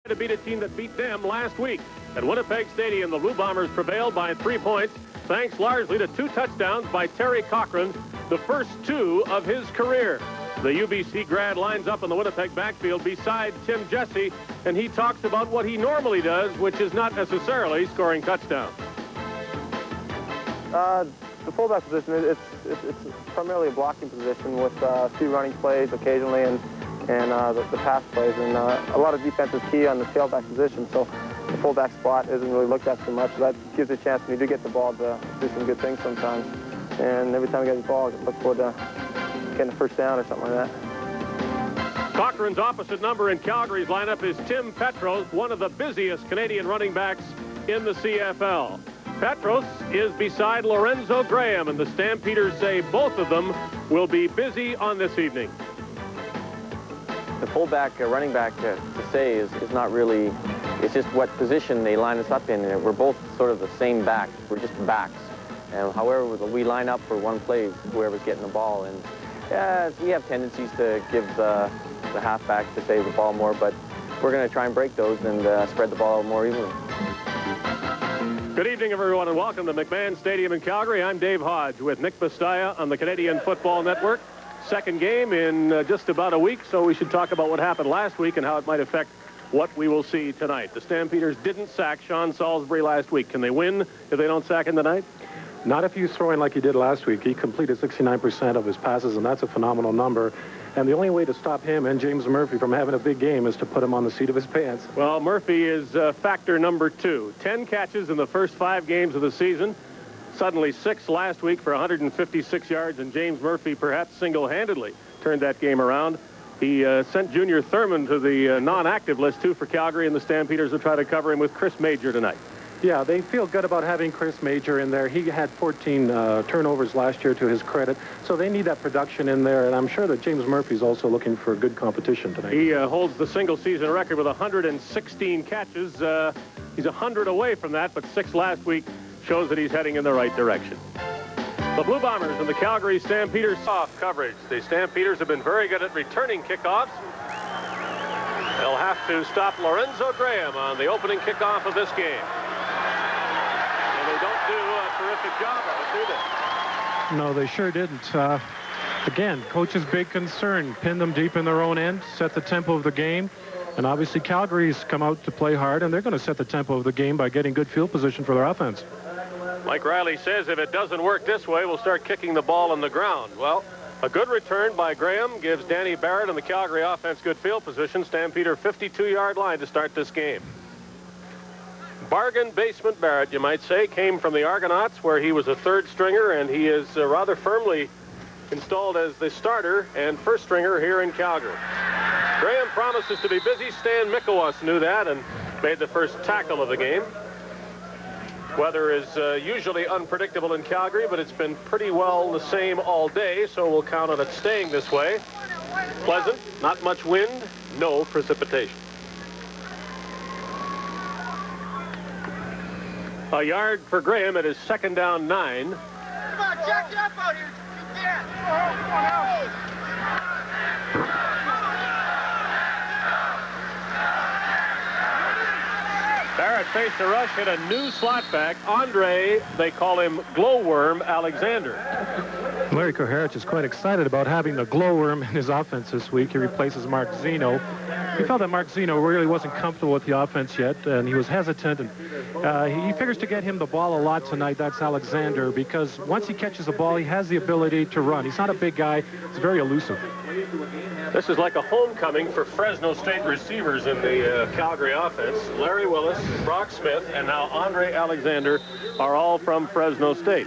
To beat a team that beat them last week. At Winnipeg Stadium, the Blue Bombers prevailed by 3 points, thanks largely to 2 touchdowns by Terry Cochran, the first 2 of his career. The UBC grad lines up in the Winnipeg backfield beside Tim Jesse, and he talks about what he normally does, which is not necessarily scoring touchdowns. The fullback position, it's primarily a blocking position with a few running plays occasionally and the pass plays, and a lot of defense is key on the tailback position, so the fullback spot isn't really looked at so much. So that gives you a chance when you do get the ball to do some good things sometimes. And every time you get the ball, I look forward to getting a first down or something like that. Cochran's opposite number in Calgary's lineup is Tim Petros, one of the busiest Canadian running backs in the CFL. Petros is beside Lorenzo Graham, and the Stampeders say both of them will be busy on this evening. The fullback, running back, to say is not really, it's just what position they line us up in. We're both sort of the same back. We're just backs. And however we line up for one play, whoever's getting the ball. And we have tendencies to give the halfback to save the ball more, but we're going to try and break those and spread the ball out more evenly. Good evening, everyone, and welcome to McMahon Stadium in Calgary. I'm Dave Hodge with Nick Bastaya on the Canadian Football Network. Second game in just about a week, so we should talk about what happened last week and how it might affect what we will see tonight. The Stampeders didn't sack Sean Salisbury last week. Can they win if they don't sack him tonight? Not if he's throwing like he did last week. He completed 69% of his passes, and that's a phenomenal number. And the only way to stop him and James Murphy from having a big game is to put him on the seat of his pants. Well, Murphy is factor number 2. 10 catches in the first 5 games of the season. Suddenly 6 last week for 156 yards, and James Murphy perhaps single-handedly turned that game around. He sent Junior Thurman to the non-active list, too, for Calgary, and the Stampeders will try to cover him with Chris Major tonight. Yeah, they feel good about having Chris Major in there. He had 14 turnovers last year to his credit, so they need that production in there, and I'm sure that James Murphy's also looking for good competition tonight. He holds the single-season record with 116 catches. He's 100 away from that, but 6 last week shows that he's heading in the right direction. The Blue Bombers and the Calgary Stampeders soft coverage. The Stampeders have been very good at returning kickoffs. They'll have to stop Lorenzo Graham on the opening kickoff of this game. And they don't do a terrific job of it, do they? No, they sure didn't. Again, coach's big concern, pin them deep in their own end, set the tempo of the game. And obviously Calgary's come out to play hard, and they're going to set the tempo of the game by getting good field position for their offense. Mike Riley says if it doesn't work this way, we'll start kicking the ball on the ground. Well, a good return by Graham gives Danny Barrett and the Calgary offense good field position. Stampeder 52-yard line to start this game. Bargain basement Barrett, you might say, came from the Argonauts, where he was a third stringer, and he is rather firmly installed as the starter and first stringer here in Calgary. Graham promises to be busy. Stan Mikowas knew that and made the first tackle of the game. Weather is usually unpredictable in Calgary, but it's been pretty well the same all day, so we'll count on it staying this way. Pleasant, not much wind, no precipitation. A yard for Graham at his second down 9. Come on, jack it up out here. You can. Barrett faced a rush, hit a new slot back. Andre, they call him Glowworm Alexander. Larry Koharich is quite excited about having the glowworm in his offense this week. He replaces Mark Zeno. He felt that Mark Zeno really wasn't comfortable with the offense yet, and he was hesitant. And he figures to get him the ball a lot tonight. That's Alexander, because once he catches the ball, he has the ability to run. He's not a big guy. He's very elusive. This is like a homecoming for Fresno State receivers in the Calgary offense. Larry Willis, Brock Smith, and now Andre Alexander are all from Fresno State.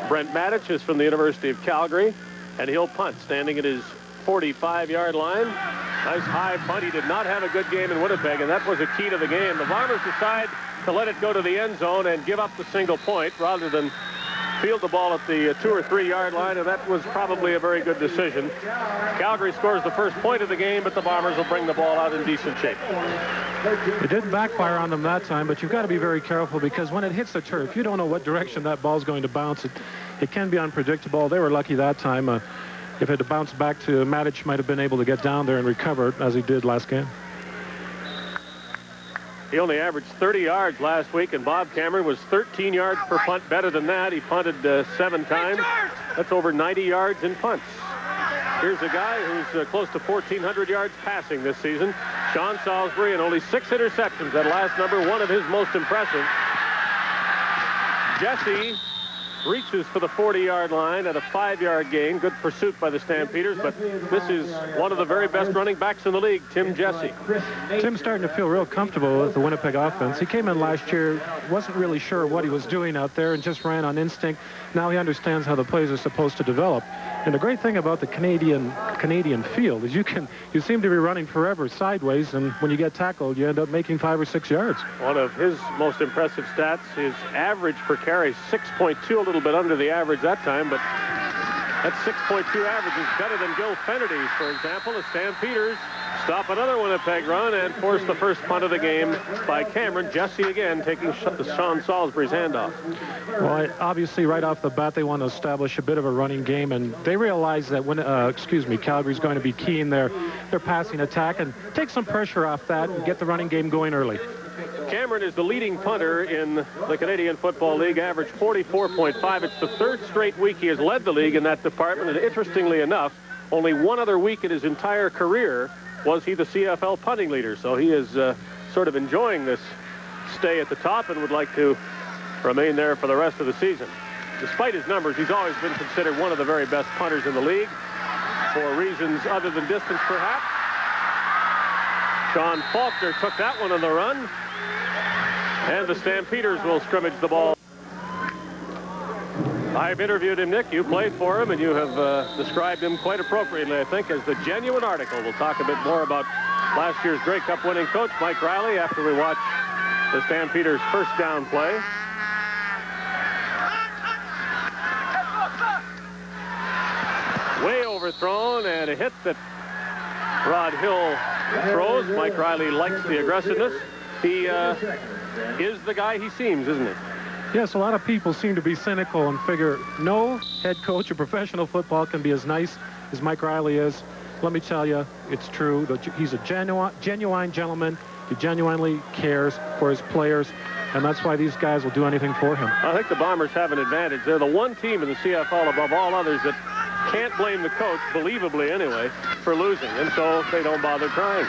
Brent Matich is from the University of Calgary, and he'll punt, standing at his 45-yard line. Nice high punt. He did not have a good game in Winnipeg, and that was a key to the game. The Bombers decide to let it go to the end zone and give up the single point rather than field the ball at the 2 or 3 yard line, and that was probably a very good decision. Calgary scores the first point of the game, but the Bombers will bring the ball out in decent shape. It didn't backfire on them that time, but you've got to be very careful, because when it hits the turf, you don't know what direction that ball's going to bounce. It can be unpredictable. They were lucky that time. If it had bounced back to Matich, might have been able to get down there and recover it, as he did last game. He only averaged 30 yards last week, and Bob Cameron was 13 yards per punt better than that. He punted 7 times. That's over 90 yards in punts. Here's a guy who's close to 1,400 yards passing this season. Sean Salisbury, and only 6 interceptions. That last number, one of his most impressive. Jesse reaches for the 40-yard line at a 5-yard gain. Good pursuit by the Stampeders, but this is one of the very best running backs in the league, Tim Jesse. Tim's starting to feel real comfortable with the Winnipeg offense. He came in last year, wasn't really sure what he was doing out there, and just ran on instinct. Now he understands how the plays are supposed to develop. And the great thing about the Canadian field is you seem to be running forever sideways, and when you get tackled, you end up making 5 or 6 yards. One of his most impressive stats, his average per carry, 6.2, a little bit under the average that time, but that 6.2 average is better than Gil Fennerty's, for example. The Stampeders stop another Winnipeg run and force the first punt of the game by Cameron. Jesse again taking Sean Salisbury's handoff. Well, obviously, right off the bat, they want to establish a bit of a running game, and they realize that Calgary's going to be key in their passing attack, and take some pressure off that and get the running game going early. Cameron is the leading punter in the Canadian Football League, average 44.5. It's the 3rd straight week he has led the league in that department, and interestingly enough, only one other week in his entire career was he the CFL punting leader. So he is sort of enjoying this stay at the top and would like to remain there for the rest of the season. Despite his numbers, he's always been considered one of the very best punters in the league for reasons other than distance, perhaps. Sean Faulkner took that one on the run, and the Stampeders will scrimmage the ball. I've interviewed him, Nick. You played for him, and you have described him quite appropriately, I think, as the genuine article. We'll talk a bit more about last year's Grey Cup winning coach, Mike Riley, after we watch the Stampeders' first down play. Way overthrown, and a hit that Rod Hill throws. Mike Riley likes the aggressiveness. He is the guy he seems, isn't he? Yes, a lot of people seem to be cynical and figure no head coach of professional football can be as nice as Mike Riley is. Let me tell you, it's true. He's a genuine gentleman. He genuinely cares for his players, and that's why these guys will do anything for him. I think the Bombers have an advantage. They're the one team in the CFL above all others that can't blame the coach, believably anyway, for losing, and so they don't bother trying.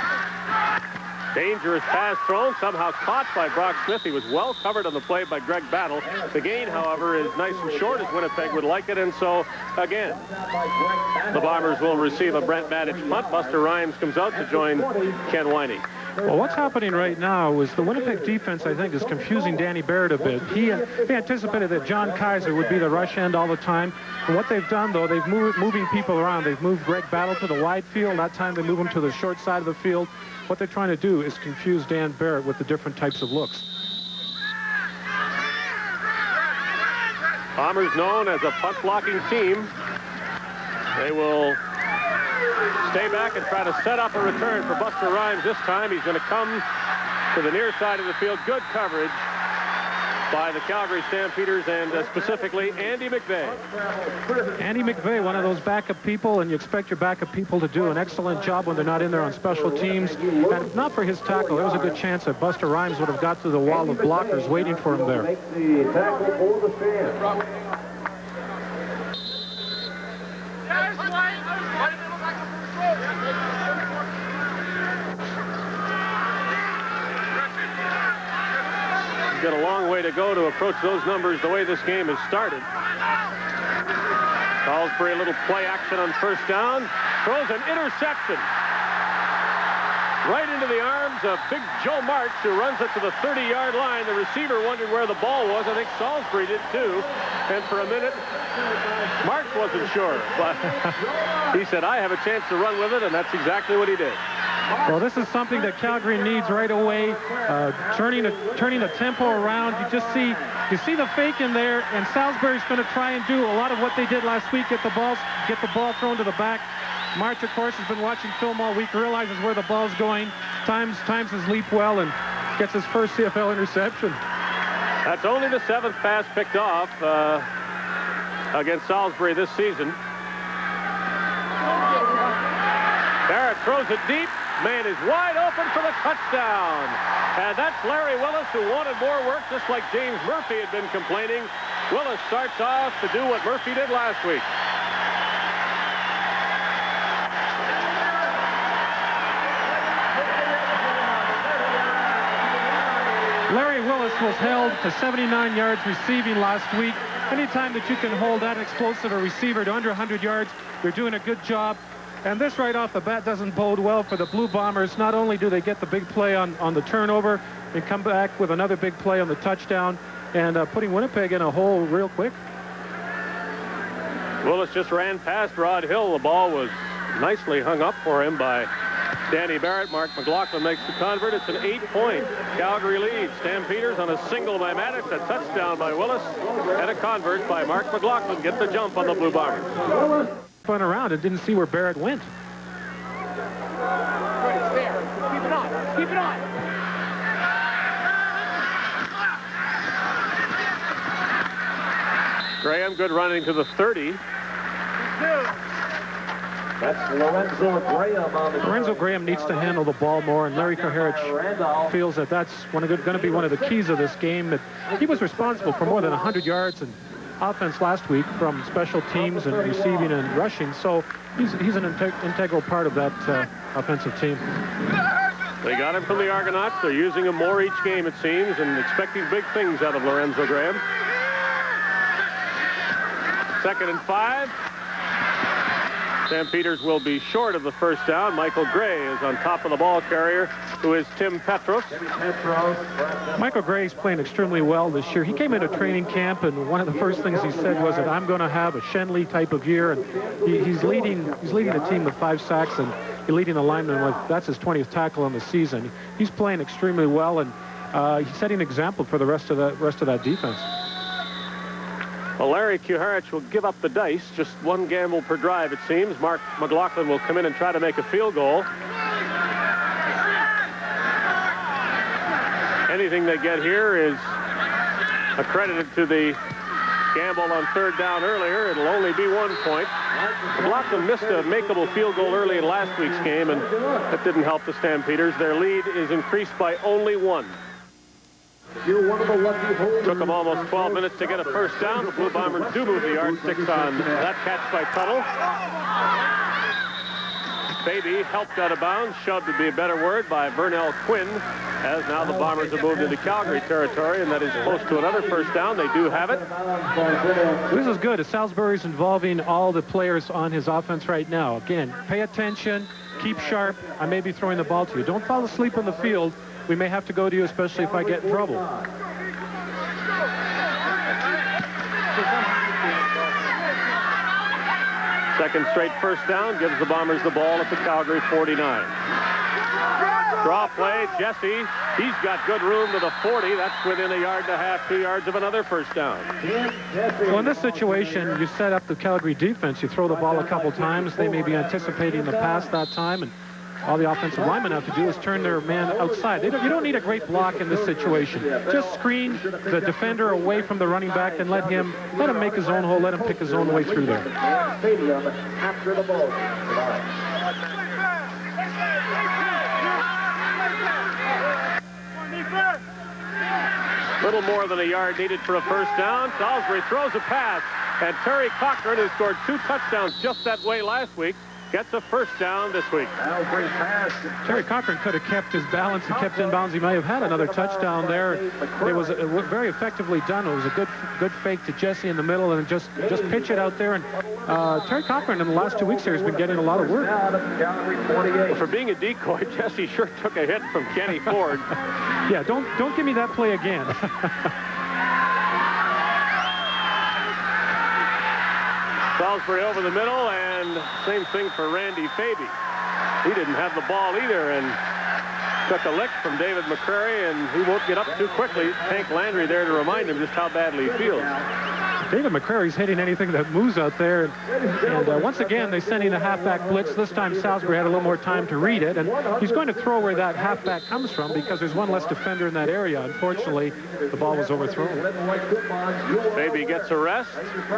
Dangerous pass thrown, somehow caught by Brock Smith. He was well covered on the play by Greg Battle. The gain, however, is nice and short as Winnipeg would like it, and so, again, the Bombers will receive a Brent Maddich punt. Buster Rhymes comes out to join Ken Winey. Well, what's happening right now is the Winnipeg defense, I think, is confusing Danny Barrett a bit. He anticipated that John Kaiser would be the rush end all the time. And what they've done, though, they've moving people around. They've moved Greg Battle to the wide field. That time they move him to the short side of the field. What they're trying to do is confuse Dan Barrett with the different types of looks. Bombers known as a punt-blocking team. They will stay back and try to set up a return for Buster Rhymes this time. He's going to come to the near side of the field. Good coverage by the Calgary Stampeders, and specifically Andy McVeigh. Andy McVeigh, one of those backup people, and you expect your backup people to do an excellent job when they're not in there on special teams. And if not for his tackle, there was a good chance that Buster Rhymes would have got through the wall of blockers waiting for him there. Got a long way to go to approach those numbers the way this game has started. Salisbury, a little play action on first down. Throws an interception right into the arms of big Joe March, who runs it to the 30-yard line. The receiver wondered where the ball was. I think Salisbury did too. And for a minute, March wasn't sure. But he said, I have a chance to run with it, and that's exactly what he did. Well, this is something that Calgary needs right away. Turning the tempo around. You see the fake in there, and Salisbury's going to try and do a lot of what they did last week. Get the ball thrown to the back. March, of course, has been watching film all week, realizes where the ball's going, times his leap well, and gets his first CFL interception. That's only the 7th pass picked off against Salisbury this season. Barrett throws it deep. man is wide open for the touchdown. And that's Larry Willis, who wanted more work, just like James Murphy had been complaining. Willis starts off to do what Murphy did last week. Larry Willis was held to 79 yards receiving last week. Anytime that you can hold that explosive a receiver to under 100 yards, you're doing a good job. And this right off the bat doesn't bode well for the Blue Bombers. Not only do they get the big play on the turnover, they come back with another big play on the touchdown and putting Winnipeg in a hole real quick. Willis just ran past Rod Hill. The ball was nicely hung up for him by Danny Barrett. Mark McLaughlin makes the convert. It's an 8-point Calgary lead. Stampeders on a single by Maddox, a touchdown by Willis, and a convert by Mark McLaughlin get the jump on the Blue Bombers. Spun around and didn't see where Barrett went. Good, it's there. Keep it on. Keep it on. Graham, good running to the 30. That's Lorenzo Graham on the Lorenzo Graham needs to handle the ball more, and Larry Koharich feels that that's going to be one of the keys of this game. That he was responsible for more than 100 yards and offense last week from special teams and receiving and rushing, so he's an integral part of that offensive team. They got him from the Argonauts. They're using him more each game, it seems, and expecting big things out of Lorenzo Graham. 2nd and 5. Stampeders will be short of the first down. Michael Gray is on top of the ball carrier, who is Tim Petros. Michael Gray's playing extremely well this year. He came into training camp, and one of the first things he said was that I'm going to have a Shenley type of year, and he's leading the team with 5 sacks, and he's leading the lineman with, that's his 20th tackle on the season. He's playing extremely well, and he's setting an example for the rest of that defense. Well, Larry Koharich will give up the dice. Just one gamble per drive, it seems. Mark McLaughlin will come in and try to make a field goal. Anything they get here is accredited to the gamble on 3rd down earlier. It'll only be 1 point. McLaughlin missed a makeable field goal early in last week's game, and that didn't help the Stampeders. Their lead is increased by only 1. Took them almost 12 minutes to get a first down. The Blue Bombers do move the yardsticks on that catch by Tuttle. Baby helped out of bounds, shoved would be a better word, by Vernell Quinn, as now the Bombers have moved into Calgary territory, and that is close to another first down. They do have it. This is good. Salisbury's involving all the players on his offense right now. Again, pay attention, keep sharp. I may be throwing the ball to you. Don't fall asleep on the field. We may have to go to you, especially if I get in trouble. Second straight first down gives the Bombers the ball at the Calgary 49. Draw play, Jesse. He's got good room to the 40. That's within 1.5 yards, 2 yards of another first down. Well, in this situation, you set up the Calgary defense. You throw the ball a couple times. They may be anticipating the pass that time, and all the offensive linemen have to do is turn their man outside. You don't need a great block in this situation. Just screen the defender away from the running back and let him make his own hole, let him pick his own way through there. After the ball. Little more than 1 yard needed for a first down. Salisbury throws a pass, and Terry Cochran, who scored 2 touchdowns just that way last week, gets a first down this week. Terry Cochran could have kept his balance and kept in bounds. He may have had another touchdown there. It was very effectively done. It was a good fake to Jesse in the middle, and just pitch it out there. And Terry Cochran in the last 2 weeks here has been getting a lot of work. Well, for being a decoy, Jesse sure took a hit from Kenny Ford. Yeah, don't give me that play again. Salisbury over the middle, and same thing for Randy Faby. He didn't have the ball either, and took a lick from David McCrary, and he won't get up too quickly. Hank Landry there to remind him just how badly he feels. David McCrary's hitting anything that moves out there. And once again, they send in a halfback blitz. This time, Salisbury had a little more time to read it. And he's going to throw where that halfback comes from because there's one less defender in that area. Unfortunately, the ball was overthrown. Maybe gets a rest.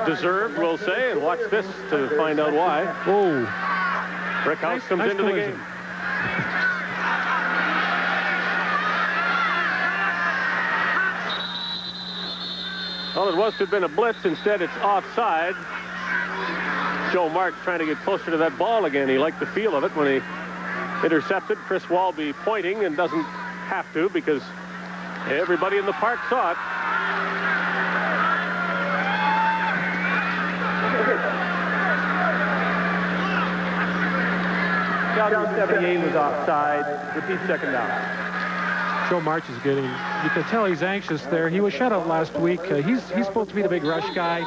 Deserved, we'll say. And watch this to find out why. Oh. Rick House comes into the game. Well, it was to have been a blitz. Instead, it's offside. Joe Marks trying to get closer to that ball again. He liked the feel of it when he intercepted. Chris Walby pointing and doesn't have to because everybody in the park saw it. Calgary 78 was offside. Repeat second down. Joe March is getting, you can tell he's anxious there. He was shut out last week. He's supposed to be the big rush guy,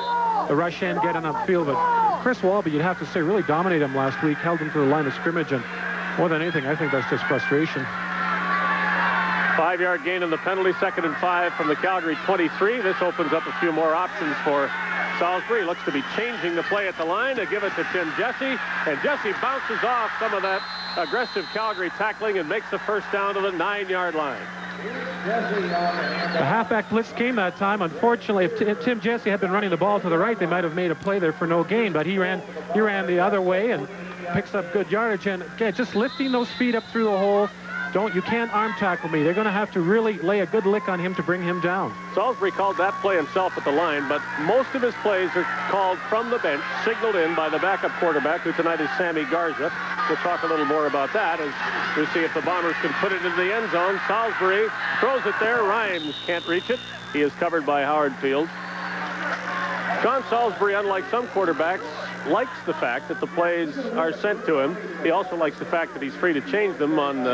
the rush end, getting upfield. But Chris Walby, you'd have to say, really dominated him last week, held him to the line of scrimmage. And more than anything, I think that's just frustration. 5-yard gain in the penalty, 2nd and 5 from the Calgary 23. This opens up a few more options for Salisbury. Looks to be changing the play at the line to give it to Tim Jesse. And Jesse bounces off some of that aggressive Calgary tackling and makes the first down to the 9-yard line. The halfback blitz came that time. Unfortunately, if Tim Jesse had been running the ball to the right, they might have made a play there for no gain. But he ran the other way and picks up good yardage. And again, just lifting those feet up through the hole. You can't arm tackle me. They're going to have to really lay a good lick on him to bring him down. Salisbury called that play himself at the line, but most of his plays are called from the bench, signaled in by the backup quarterback, who tonight is Sammy Garza. We'll talk a little more about that as we see if the Bombers can put it into the end zone. Salisbury throws it there. Rhymes can't reach it. He is covered by Howard Fields. John Salisbury, unlike some quarterbacks, likes the fact that the plays are sent to him. He also likes the fact that he's free to change them on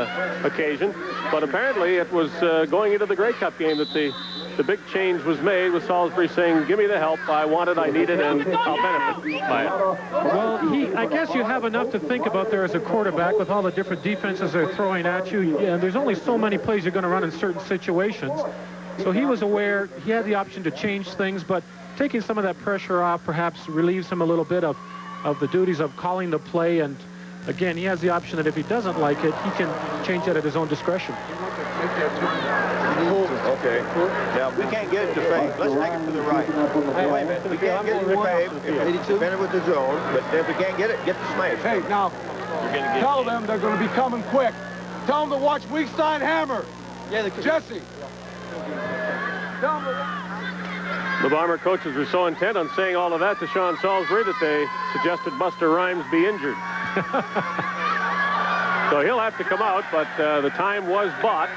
occasion. But apparently it was going into the Grey Cup game that the big change was made, with Salisbury saying, give me the help, I want it, I need it, and I'll benefit by it. Well, I guess you have enough to think about there as a quarterback with all the different defenses they're throwing at you. And there's only so many plays you're going to run in certain situations. So he was aware he had the option to change things, but taking some of that pressure off perhaps relieves him a little bit of the duties of calling the play. And again, he has the option that if he doesn't like it, he can change that at his own discretion. Okay. Now, we can't get it to Fabe. Let's take it to the right. Hey, wait a minute. We can't get it to Fabe if it's with the zone, but if we can't get it, get the smash. Hey, now, tell them they're going to be coming quick. Tell them to watch Weekstein hammer. Yeah, Jesse. Tell them to watch. The Bomber coaches were so intent on saying all of that to Sean Salisbury that they suggested Buster Rhymes be injured. So he'll have to come out, but the time was bought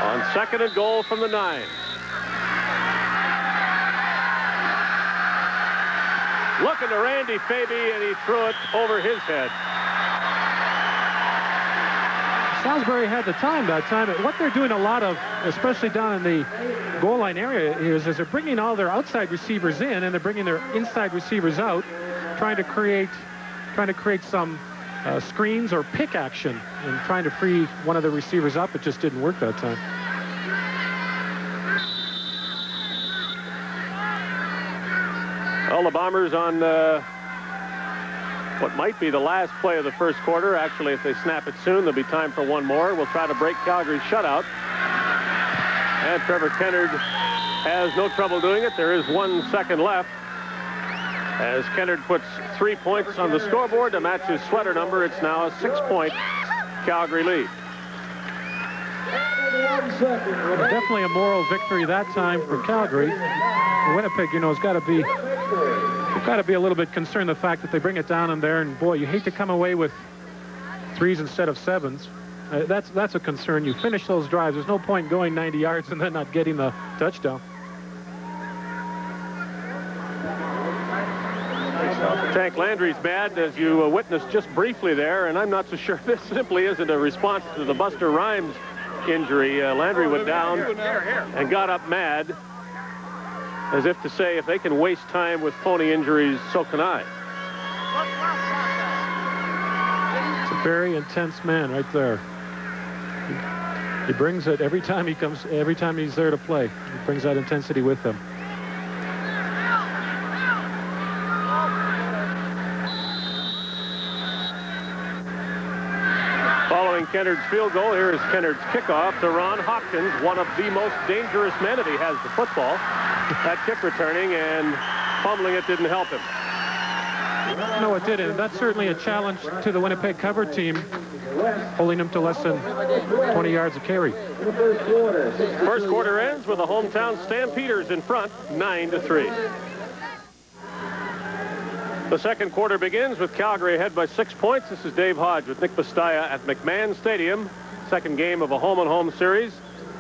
on 2nd and goal from the 9. Looking to Randy Faby, and he threw it over his head. Salisbury had the time that time. What they're doing a lot of, especially down in the goal line area, is they're bringing all their outside receivers in and they're bringing their inside receivers out, trying to create some screens or pick action and trying to free one of the receivers up. It just didn't work that time. Well, the Bombers on what might be the last play of the first quarter. Actually, if they snap it soon, there'll be time for one more. We'll try to break Calgary's shutout. And Trevor Kennard has no trouble doing it. There is 1 second left. As Kennard puts 3 points on the scoreboard to match his sweater number, it's now a 6-point Calgary lead. Definitely a moral victory that time for Calgary. Winnipeg, has got to be a little bit concerned the fact that they bring it down in there, and boy, you hate to come away with 3s instead of 7s. That's a concern. You finish those drives. There's no point going 90 yards and then not getting the touchdown. Tank Landry's mad, as you witnessed just briefly there, and I'm not so sure this simply isn't a response to the Buster Rhymes injury. Landry went down and got up mad, as if to say, if they can waste time with phony injuries, so can I. It's a very intense man right there. He brings it every time he comes, every time he's there to play. He brings that intensity with him. Following Kennard's field goal, here is Kennard's kickoff to Ron Hopkins, one of the most dangerous men if he has the football. That kick returning, and fumbling it didn't help him. No, it didn't. That's certainly a challenge to the Winnipeg cover team. holding him to less than 20 yards of carry. First quarter ends with the hometown Stampeders in front, 9-3. The second quarter begins with Calgary ahead by 6 points. This is Dave Hodge with Nick Bastaya at McMahon Stadium. Second game of a home-and-home series.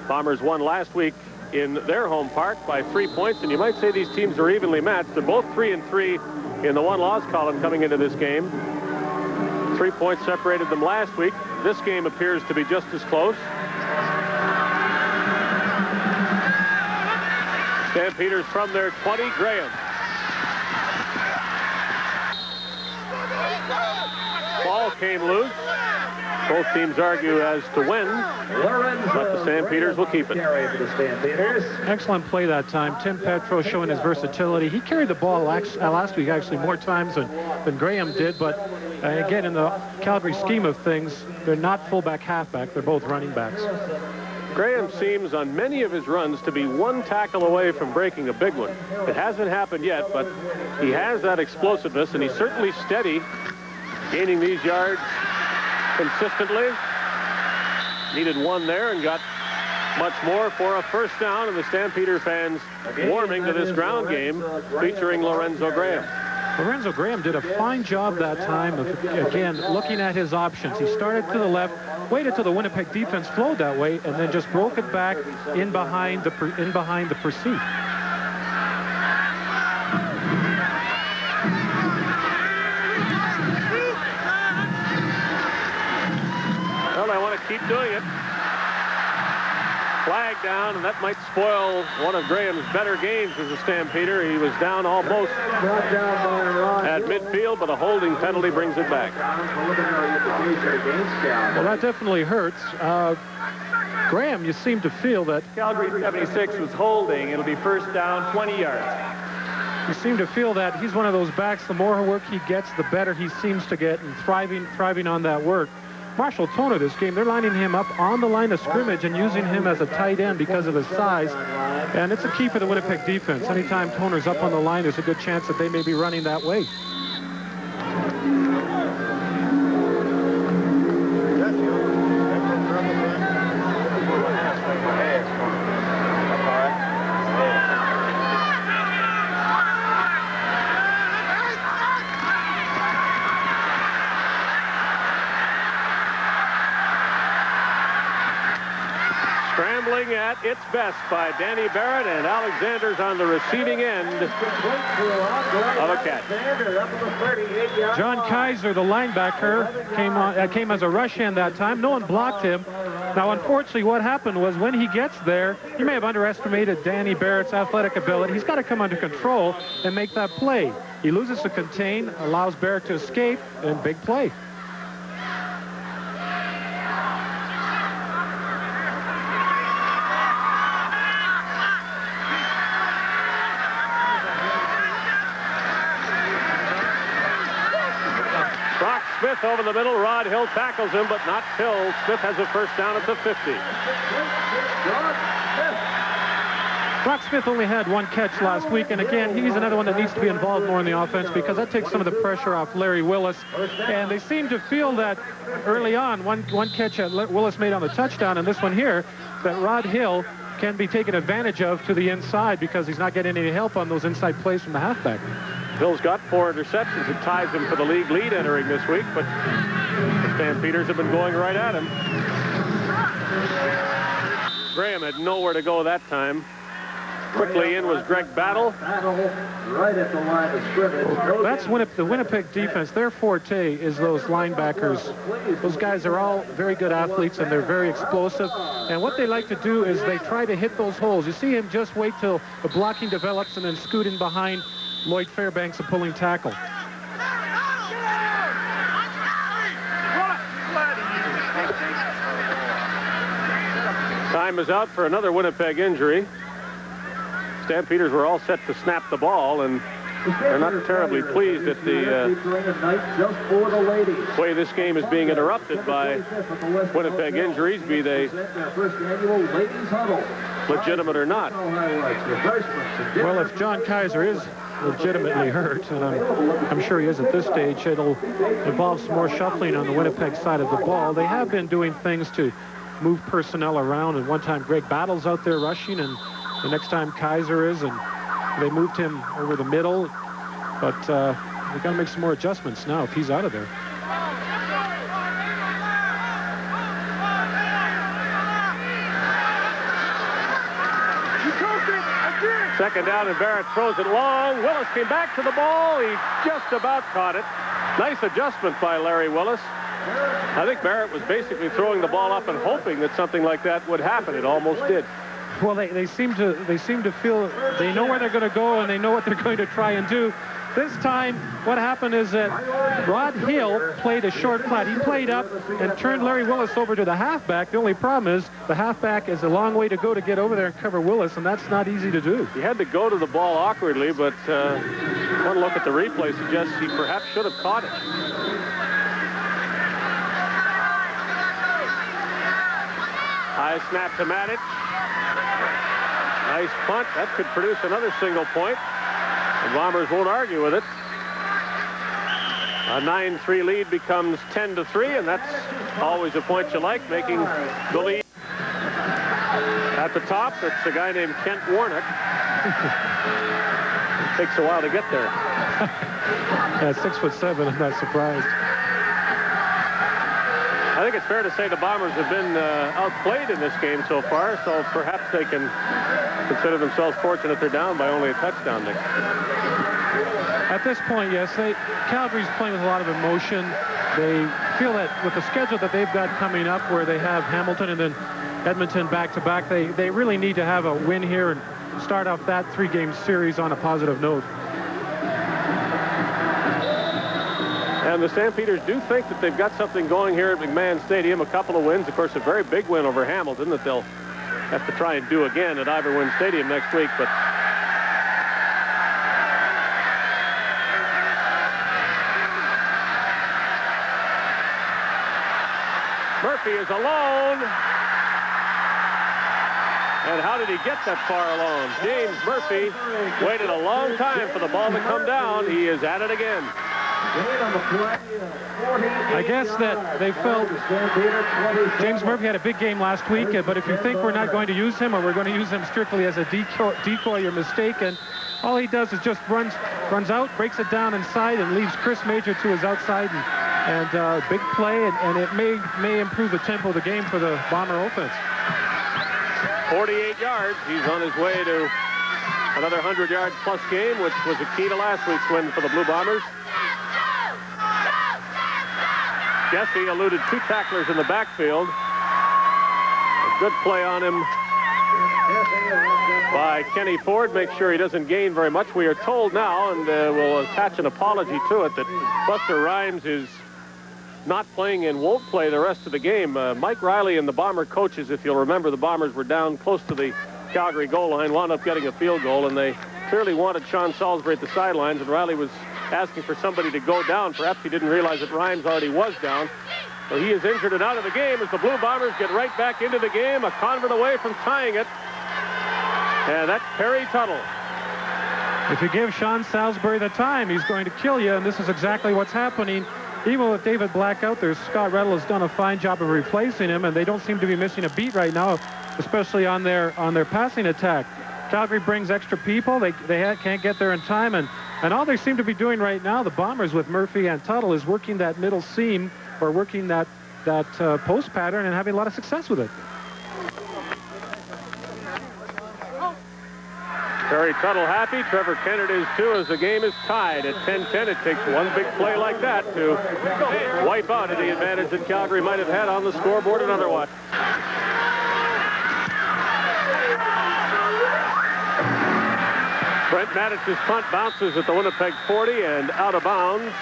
Bombers won last week in their home park by 3 points, and you might say these teams are evenly matched. They're both 3-3 in the one-loss column coming into this game. 3 points separated them last week. This game appears to be just as close. Stampeders from their 20, Graham. Ball came loose. Both teams argue as to when, but the Stampeders will keep it. Excellent play that time. Tim Petro showing his versatility. He carried the ball last week actually more times than Graham did, but again, in the Calgary scheme of things, they're not fullback, halfback. They're both running backs. Graham seems on many of his runs to be one tackle away from breaking a big one. It hasn't happened yet, but he has that explosiveness, and he's certainly steady, gaining these yards consistently. Needed one there and got much more for a first down, and the Stampeder fans warming to this ground game featuring Lorenzo Graham. Lorenzo Graham did a fine job that time of, again, looking at his options. He started to the left, waited till the Winnipeg defense flowed that way, and then just broke it back in behind the pursuit. Well, I want to keep doing it. Flag down, and that might spoil one of Graham's better games as a Stampeder. He was down almost at midfield, but a holding penalty brings it back. Well, that definitely hurts. Graham, you seem to feel that Calgary 76 was holding. It'll be first down, 20 yards. you seem to feel that he's one of those backs. The more work he gets, the better he seems to get, and thriving on that work. Marshall Toner this game, they're lining him up on the line of scrimmage and using him as a tight end because of his size. And it's a key for the Winnipeg defense. Anytime Toner's up on the line, there's a good chance that they may be running that way. Scrambling at its best by Danny Barrett, and Alexander's on the receiving end of a catch. John Kaiser, the linebacker, came as a rush end that time. No one blocked him. Now, unfortunately, what happened was when he gets there, you may have underestimated Danny Barrett's athletic ability. He's got to come under control and make that play. He loses to contain, allows Barrett to escape, and big play. Smith over the middle. Rod Hill tackles him, but not Hill. Smith has a first down at the 50. Brock Smith only had one catch last week, and again, he's another one that needs to be involved more in the offense because that takes some of the pressure off Larry Willis. And they seem to feel that early on, one catch that Willis made on the touchdown, and this one here, that Rod Hill can be taken advantage of to the inside because he's not getting any help on those inside plays from the halfback. Hill's got 4 interceptions. It ties him for the league lead entering this week, but the Stampeders have been going right at him. Graham had nowhere to go that time. Quickly in was Greg Battle. Right at the line of scrimmage. That's the Winnipeg defense. Their forte is those linebackers. Those guys are all very good athletes, and they're very explosive. And what they like to do is they try to hit those holes. You see him just wait till the blocking develops and then scoot in behind Lloyd Fairbanks a pulling tackle. Time is out for another Winnipeg injury. Stampeders were all set to snap the ball, and they're not terribly pleased at the way this game is being interrupted by Winnipeg injuries, be they legitimate or not. Well, if John Kaiser is legitimately hurt, and I'm sure he is at this stage. It'll involve some more shuffling on the Winnipeg side of the ball. They have been doing things to move personnel around, and one time Greg Battle's out there rushing, and the next time Kaiser is, and they moved him over the middle, but they've got to make some more adjustments now if he's out of there. Second down, and Barrett throws it long. Willis came back to the ball. He just about caught it. Nice adjustment by Larry Willis. I think Barrett was basically throwing the ball up and hoping that something like that would happen. It almost did. Well, they seem to feel they know where they're going to go and they know what they're going to try and do. This time, what happened is that Rod Hill played a short flat. He played up and turned Larry Willis over to the halfback. The only problem is the halfback is a long way to go to get over there and cover Willis, and that's not easy to do. He had to go to the ball awkwardly, but one look at the replay suggests he perhaps should have caught it. High snap to Matic. Nice punt. That could produce another single point. The Bombers won't argue with it. A 9-3 lead becomes 10-3, and that's always a point you like, making the lead. At the top, it's a guy named Kent Warnock. It takes a while to get there. At 6'7", I'm not surprised. I think it's fair to say the Bombers have been outplayed in this game so far, so perhaps they can consider themselves fortunate they're down by only a touchdown, Nick. At this point, yes, Calgary's playing with a lot of emotion. They feel that with the schedule that they've got coming up, where they have Hamilton and then Edmonton back-to-back, they really need to have a win here and start off that 3-game series on a positive note. And the Stampeders do think that they've got something going here at McMahon Stadium. A couple of wins, of course, a very big win over Hamilton that they'll have to try and do again at Iverwin Stadium next week. But Murphy is alone. And how did he get that far alone? James Murphy waited a long time for the ball to come down. He is at it again. I guess that they felt James Murphy had a big game last week, but if you think we're not going to use him or we're going to use him strictly as a decoy, you're mistaken. All he does is just runs out, breaks it down inside, and leaves Chris Major to his outside, and big play, and it may improve the tempo of the game for the Bomber offense. 48 yards. He's on his way to another 100-yard plus game, which was a key to last week's win for the Blue Bombers. Jesse eluded 2 tacklers in the backfield. A good play on him by Kenny Ford. Make sure he doesn't gain very much. We are told now, and we'll attach an apology to it, that Buster Rhymes is not playing and won't play the rest of the game. Mike Riley and the Bomber coaches, if you'll remember, the Bombers were down close to the Calgary goal line, wound up getting a field goal, and they clearly wanted Sean Salisbury at the sidelines, and Riley was asking for somebody to go down. Perhaps he didn't realize that Rhymes already was down. So he is injured and out of the game as the Blue Bombers get right back into the game, a convert away from tying it. And that's Perry Tuttle. If you give Sean Salisbury the time, he's going to kill you, and this is exactly what's happening. Even with David Black out there, Scott Rettle has done a fine job of replacing him, and they don't seem to be missing a beat right now, especially on their passing attack. Calgary brings extra people. They can't get there in time, and all they seem to be doing right now, the Bombers with Murphy and Tuttle, is working that middle seam or working that post pattern and having a lot of success with it. Perry Tuttle happy. Trevor Kennard is too, as the game is tied at 10-10. It takes one big play like that to wipe out any advantage that Calgary might have had on the scoreboard and otherwise. Brent Matich's punt bounces at the Winnipeg 40 and out of bounds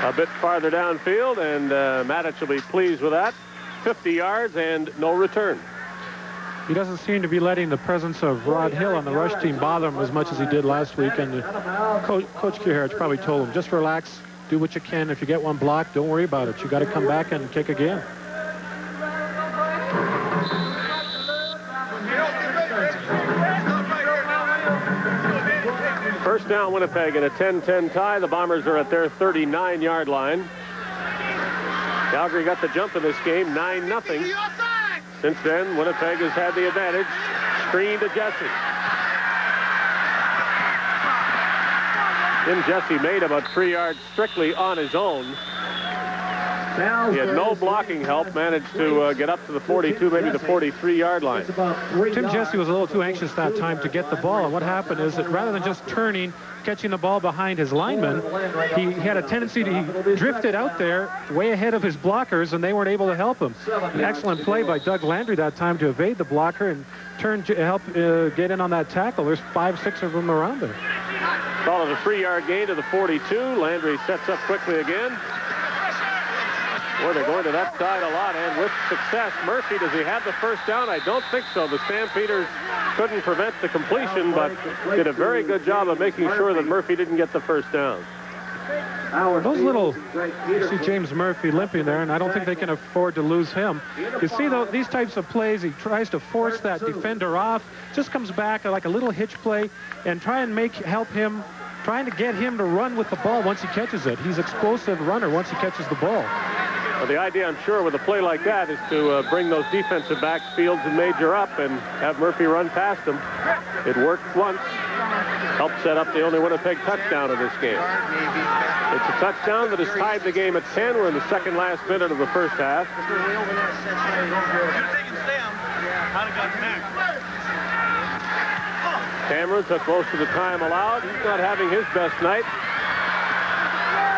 a bit farther downfield, and Matich will be pleased with that. 50 yards and no return. He doesn't seem to be letting the presence of Rod Hill on the rush team bother him as much as he did last week, and Coach Kuharich probably told him, just relax, do what you can. If you get one block, don't worry about it. You got to come back and kick again. first down, Winnipeg in a 10-10 tie. The Bombers are at their 39-yard line. Calgary got the jump in this game, 9-0. Since then, Winnipeg has had the advantage. Screen to Jesse. Tim Jesse made about 3 yards strictly on his own. He had no blocking help, managed to get up to the 42, maybe the 43-yard line. Tim Jesse was a little too anxious that time to get the ball, and what happened is that rather than just turning, catching the ball behind his lineman, he had a tendency to he drifted out there way ahead of his blockers, and they weren't able to help him. An excellent play by Doug Landry that time to evade the blocker and help get in on that tackle. There's 5, 6 of them around there. Call it a 3-yard gain to the 42. Landry sets up quickly again. Boy, they're going to that side a lot, and with success. Murphy, does he have the first down? I don't think so. The Stampeders couldn't prevent the completion, but did a very good job of making sure that Murphy didn't get the first down. Those little, you see James Murphy limping there, and I don't think they can afford to lose him. You see, though, these types of plays, he tries to force that defender off, just comes back like a little hitch play, and trying to get him to run with the ball once he catches it. He's an explosive runner once he catches the ball. Well, the idea, I'm sure, with a play like that is to bring those defensive backs, Fields and Major, up and have Murphy run past them. It worked once. Helped set up the only Winnipeg touchdown of this game. It's a touchdown that has tied the game at 10. We're in the second last minute of the first half. Cameron took most of the time allowed. He's not having his best night.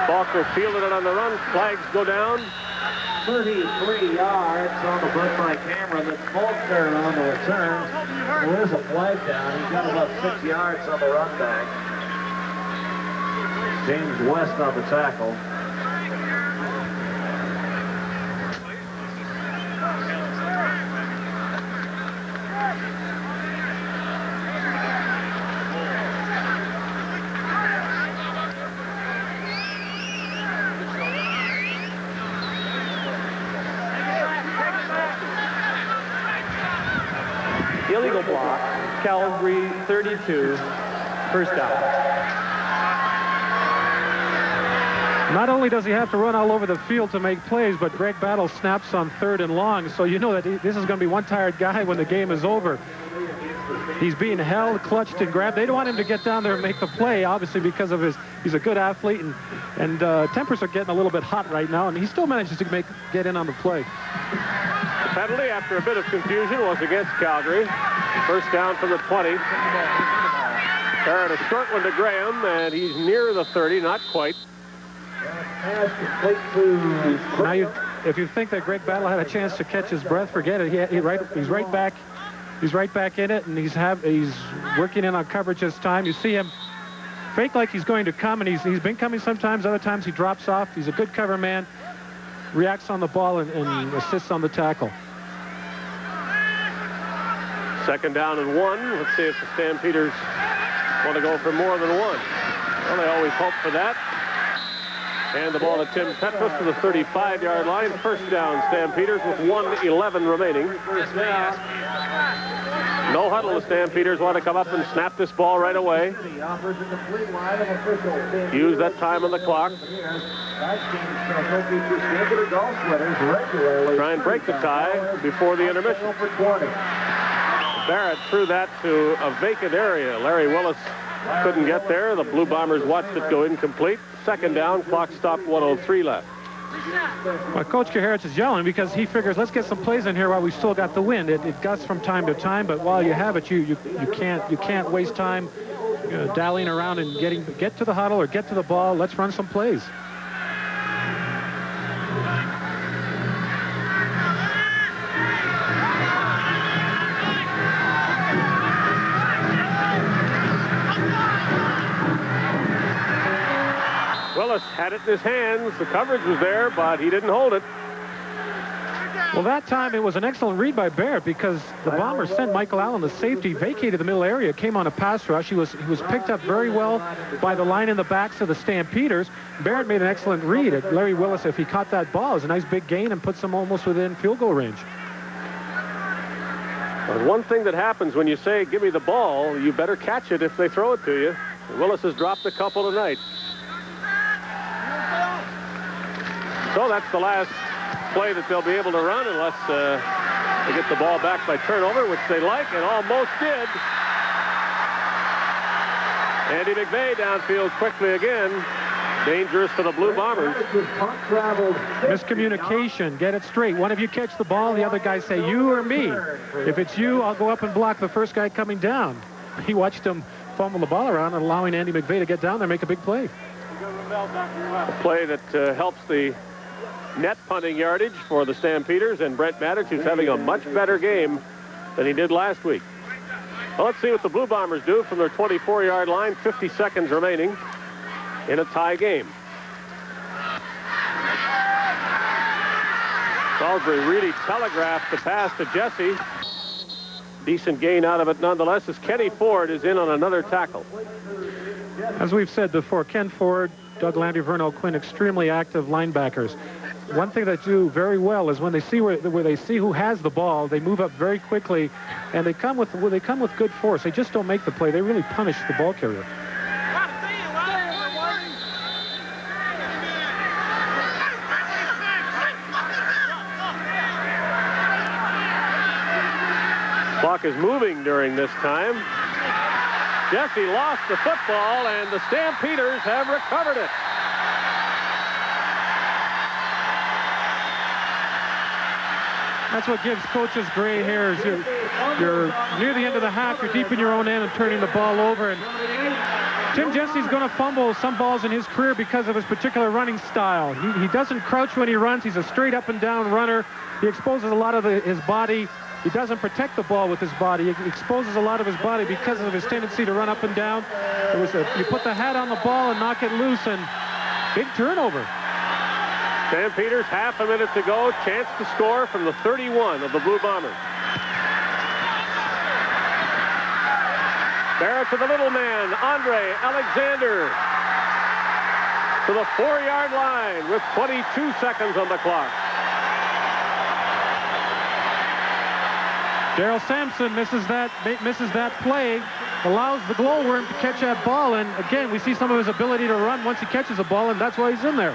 Faulkner fielded it on the run. Flags go down. 33 yards on the foot by Cameron. Then Faulkner on the return. There is a flag down. He got about 6 yards on the run back. James West on the tackle. Illegal block. Calgary 32. First down. Not only does he have to run all over the field to make plays, but Greg Battle snaps on 3rd and long, so you know that this is going to be one tired guy when the game is over. He's being held, clutched, and grabbed. They don't want him to get down there and make the play, obviously, because of he's a good athlete, and tempers are getting a little bit hot right now, and he still manages to get in on the play. The penalty, after a bit of confusion, was against Calgary. First down from the 20. Barrett, a short one to Graham, and he's near the 30, not quite. Now, if you think that Greg Battle had a chance to catch his breath, forget it. He's right back. He's right back in it, and he's working in on coverage this time. You see him fake like he's going to come, and he's been coming sometimes. Other times he drops off. He's a good cover man. Reacts on the ball and assists on the tackle. Second down and 1. Let's see if the Stampeders want to go for more than 1. Well, they always hope for that. And the ball to Tim Petrus to the 35-yard line. First down, Stampeders with 1:11 remaining. No huddle. The Stampeders want to come up and snap this ball right away. Use that time on the clock. Try and break the tie before the intermission. Barrett threw that to a vacant area. Larry Willis couldn't get there. The Blue Bombers watched it go incomplete. Second down, clock stopped, 1:03 left. Well, Coach Kaharitz is yelling because he figures let's get some plays in here while we still got the wind. It gusts from time to time, but while you have it, you can't waste time dallying around and get to the huddle or get to the ball. Let's run some plays. Willis had it in his hands. The coverage was there, but he didn't hold it. Well, that time it was an excellent read by Barrett because the Bombers sent Michael Allen, the safety, vacated the middle area, came on a pass rush. He was picked up very well by the line in the backs of the Stampeders. Barrett made an excellent read. Larry Willis, if he caught that ball, it was a nice big gain and puts him almost within field goal range. Well, one thing that happens when you say, give me the ball, you better catch it if they throw it to you. Willis has dropped a couple tonight. So that's the last play that they'll be able to run unless they get the ball back by turnover, which they like and almost did. Andy McVeigh downfield quickly again. Dangerous for the Blue Bombers. Miscommunication. Get it straight. One of you catch the ball, the other guy say, you or me. If it's you, I'll go up and block the first guy coming down. He watched him fumble the ball around and allowing Andy McVeigh to get down there and make a big play. A play that helps the net punting yardage for the Stampeders, and Brent Mattich, who's having a much better game than he did last week. Well, let's see what the Blue Bombers do from their 24-yard line. 50 seconds remaining in a tie game. Salisbury really telegraphed the pass to Jesse. Decent gain out of it nonetheless, as Kenny Ford is in on another tackle. As we've said before, Ken Ford, Doug Landry, Vernal Quinn, extremely active linebackers. One thing they do very well is when they see where they see who has the ball, they move up very quickly, and they come with good force. They just don't make the play. They really punish the ball carrier. Clock is moving during this time. Jesse lost the football, and the Stampeders have recovered it. That's what gives coaches gray hairs. You're near the end of the half. You're deep in your own end and turning the ball over. And Tim Jesse's going to fumble some balls in his career because of his particular running style. He doesn't crouch when he runs. He's a straight up and down runner. He exposes a lot of his body. He doesn't protect the ball with his body. He exposes a lot of his body because of his tendency to run up and down. You put the hat on the ball and knock it loose, and big turnover. Stampeders, half a minute to go. Chance to score from the 31 of the Blue Bombers. Barrett to the little man, Andre Alexander, to the 4-yard line with 22 seconds on the clock. Daryl Sampson misses that play, allows the glowworm to catch that ball, and again, we see some of his ability to run once he catches a ball, and that's why he's in there.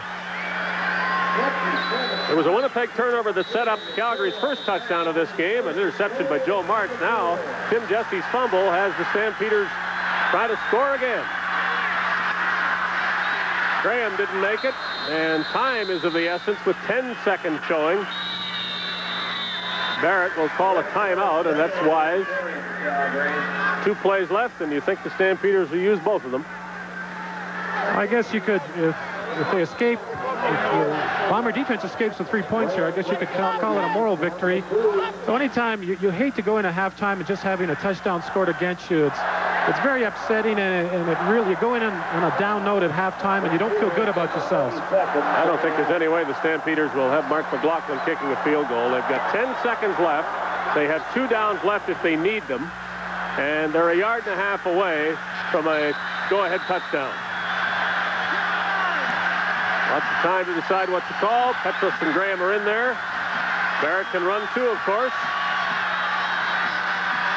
It was a Winnipeg turnover that set up Calgary's first touchdown of this game, an interception by Joe March. Now, Tim Jesse's fumble has the Stampeders try to score again. Graham didn't make it, and time is of the essence with 10 seconds showing. Barrett will call a timeout, and that's wise. 2 plays left, and you think the Stampeders will use both of them. I guess you could, if they escape, if the Bomber defense escapes with 3 points here, I guess you could call it a moral victory. So anytime you hate to go into halftime and just having a touchdown scored against you, it's very upsetting, and it really, you go in on a down note at halftime and you don't feel good about yourselves. I don't think there's any way the Stampeders will have Mark McLaughlin kicking a field goal. They've got 10 seconds left. They have 2 downs left if they need them, and they're a yard and a half away from a go-ahead touchdown. Lots of time to decide what to call. Petros and Graham are in there. Barrett can run too, of course.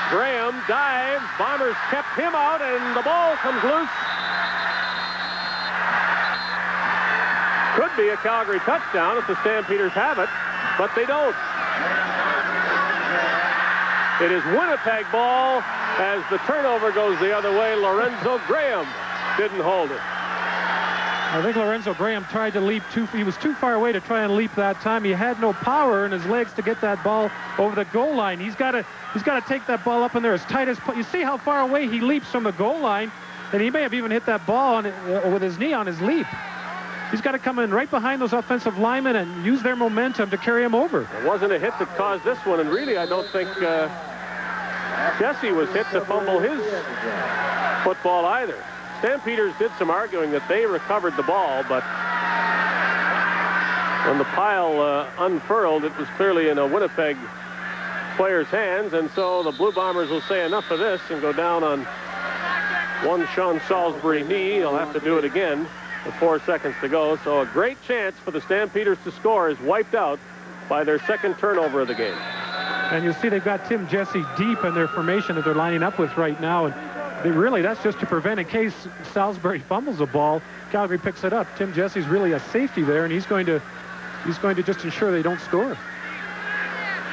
Graham dives. Bombers kept him out, and the ball comes loose. Could be a Calgary touchdown if the Stampeders have it, but they don't. It is Winnipeg ball as the turnover goes the other way. Lorenzo Graham didn't hold it. I think Lorenzo Graham tried to leap he was too far away to try and leap that time. He had no power in his legs to get that ball over the goal line. He's got to take that ball up in there as tight as you see how far away he leaps from the goal line, and he may have even hit that ball with his knee on his leap. He's got to come in right behind those offensive linemen and use their momentum to carry him over. It wasn't a hit that caused this one, and really I don't think Jesse was hit to fumble his football either. Stampeders did some arguing that they recovered the ball, but when the pile unfurled, it was clearly in a Winnipeg player's hands, and so the Blue Bombers will say enough of this and go down on one Sean Salisbury knee. He'll have to do it again with 4 seconds to go, so a great chance for the Stampeders to score is wiped out by their second turnover of the game. And you see they've got Tim Jesse deep in their formation that they're lining up with right now, and really, that's just to prevent in case Salisbury fumbles the ball, Calgary picks it up. Tim Jesse's really a safety there, and he's going to just ensure they don't score.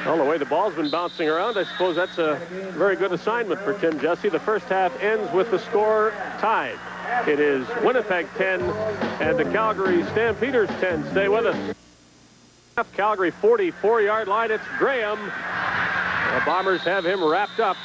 Well, the way the ball's been bouncing around, I suppose that's a very good assignment for Tim Jesse. The first half ends with the score tied. It is Winnipeg 10 and the Calgary Stampeders 10. Stay with us. Calgary 44-yard line. It's Graham. The Bombers have him wrapped up.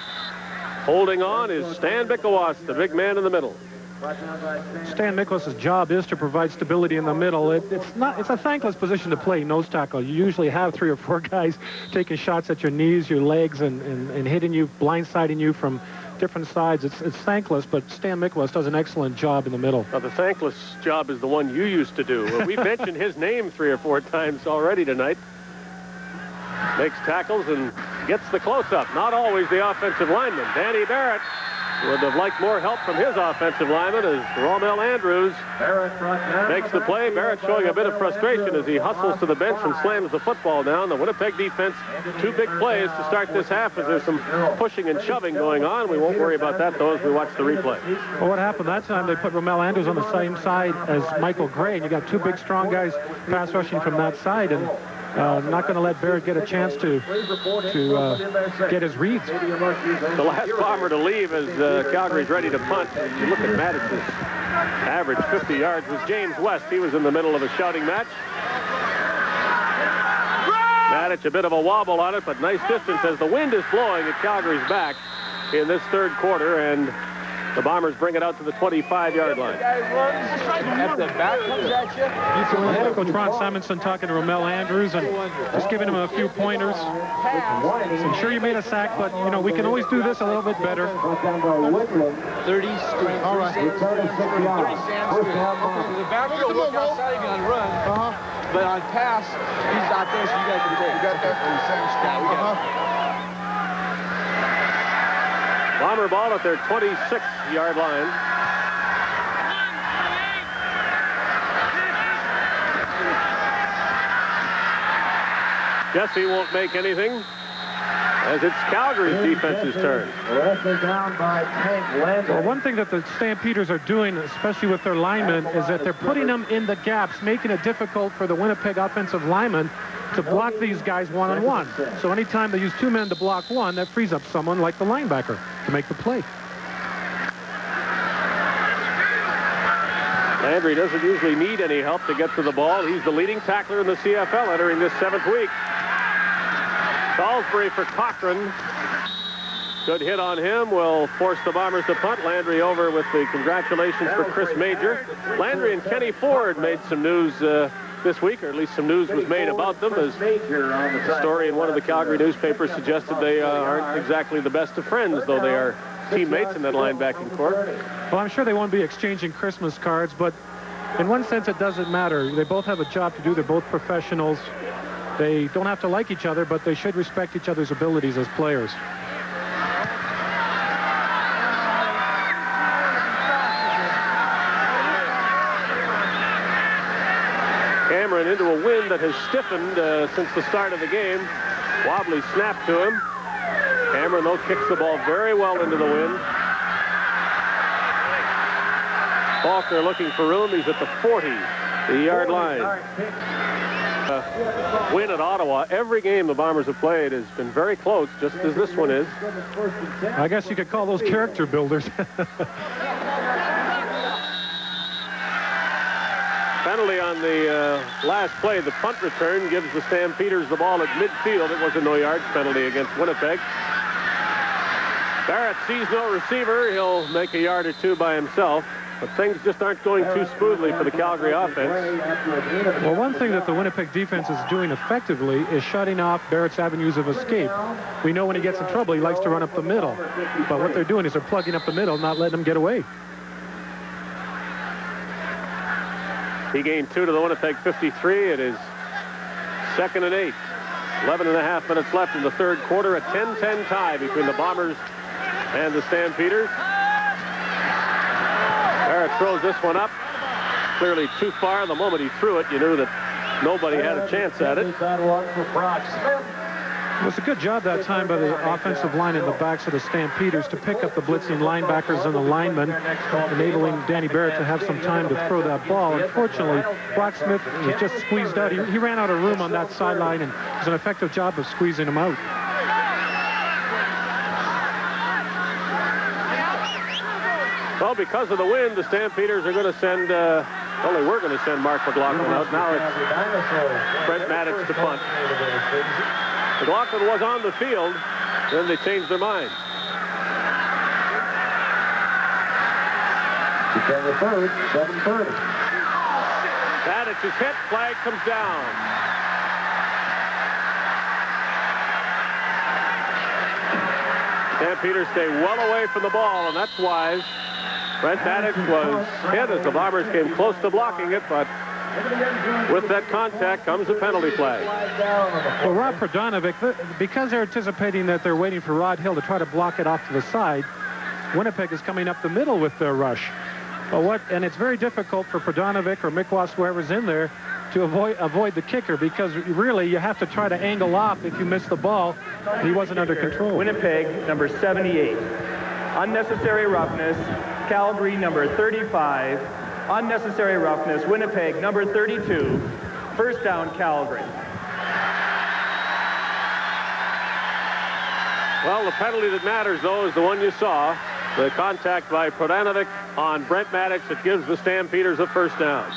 Holding on is Stan Mikowas, the big man in the middle. Stan Mikowas' job is to provide stability in the middle. It's a thankless position to play, nose tackle. You usually have 3 or 4 guys taking shots at your knees, your legs, and hitting you, blindsiding you from different sides. It's thankless, but Stan Mikowas does an excellent job in the middle. Now, the thankless job is the one you used to do. We mentioned his name 3 or 4 times already tonight. Makes tackles and gets the close-up. Not always the offensive lineman. Danny Barrett would have liked more help from his offensive lineman as Romel Andrews makes the play. Barrett showing a bit of frustration as he hustles to the bench and slams the football down. The Winnipeg defense, 2 big plays to start this half as there's some pushing and shoving going on. We won't worry about that, though, as we watch the replay. Well, what happened that time, they put Romel Andrews on the same side as Michael Gray, and you got 2 big, strong guys pass rushing from that side, and not going to let Barrett get a chance to get his reads. The last Bomber to leave as Calgary's ready to punt. You look at Maddox's average 50 yards was James West. He was in the middle of a shouting match. Maddox a bit of a wobble on it, but nice distance as the wind is blowing at Calgary's back in this third quarter, and the Bombers bring it out to the 25-yard line. At the back comes at you. Coach Ron Simonson talking to Romel Andrews and just giving him a few pointers. So I'm sure you made a sack, but, you know, we can always do this a little bit better. 30 straight. All right. 30 stands good. The backfield look outside, you got to run. But on pass, he's out there, so you got to control. You got that? Yeah, we got it. Bomber ball at their 26-yard line. Jesse won't make anything as it's Calgary's defense's turn. Well, one thing that the Stampeders are doing, especially with their linemen, is that they're putting them in the gaps, making it difficult for the Winnipeg offensive linemen to block these guys one-on-one. So anytime they use 2 men to block one, that frees up someone like the linebacker to make the play. Landry doesn't usually need any help to get to the ball. He's the leading tackler in the CFL entering this 7th week. Salisbury for Cochran. Good hit on him will force the Bombers to punt. Landry over with the congratulations for Chris Major. Landry and Kenny Ford made some news this week, or at least some news was made about them, as a story in one of the Calgary newspapers suggested they aren't exactly the best of friends, though they are teammates in that linebacking corps. Well, I'm sure they won't be exchanging Christmas cards, but in one sense it doesn't matter. They both have a job to do. They're both professionals. They don't have to like each other, but they should respect each other's abilities as players. Cameron into a wind that has stiffened since the start of the game. Wobbly snap to him. Cameron, though, kicks the ball very well into the wind. Faulkner looking for room. He's at the 40-yard line. Win at Ottawa. Every game the Bombers have played has been very close, just as this one is. I guess you could call those character builders. Penalty on the last play. The punt return gives the Stampeders the ball at midfield. It was a no-yards penalty against Winnipeg. Barrett sees no receiver. He'll make a yard or 2 by himself. But things just aren't going too smoothly for the Calgary offense. Well, one thing that the Winnipeg defense is doing effectively is shutting off Barrett's avenues of escape. We know when he gets in trouble, he likes to run up the middle. But what they're doing is they're plugging up the middle, not letting him get away. He gained 2 to the Winnipeg 53. It is 2nd and 8. 11.5 minutes left in the third quarter. A 10-10 tie between the Bombers and the Stampeders. Barrett throws this one up. Clearly too far. The moment he threw it, you knew that nobody had a chance at it. It was a good job that time by the offensive line in the backs of the Stampeders to pick up the blitzing linebackers and the linemen, enabling Danny Barrett to have some time to throw that ball. Unfortunately, Brock Smith was just squeezed out. He ran out of room on that sideline, and it was an effective job of squeezing him out. Well, because of the wind, the Stampeders are going to send, well, they were going to send Mark McLaughlin out. Now it's Brent Maddox to punt. McLaughlin was on the field, then they changed their mind. September 3rd, 7:30. Maddox is hit, flag comes down. Stampeders stay well away from the ball, and that's wise. Brent Maddox was hit as the Bombers came close to blocking it, but with that contact comes a penalty flag. Well, Rob Prodanovic, because they're anticipating that they're waiting for Rod Hill to try to block it off to the side, Winnipeg is coming up the middle with their rush. And it's very difficult for Prodanovic or Mikwas, whoever's in there, to avoid the kicker, because really you have to try to angle off if you miss the ball. He wasn't under control. Winnipeg, number 78. Unnecessary roughness. Calgary, number 35. Unnecessary roughness. Winnipeg, number 32. First down, Calgary. Well, the penalty that matters, though, is the one you saw. The contact by Prodanovic on Brent Maddox. It gives the Stampeders a first down.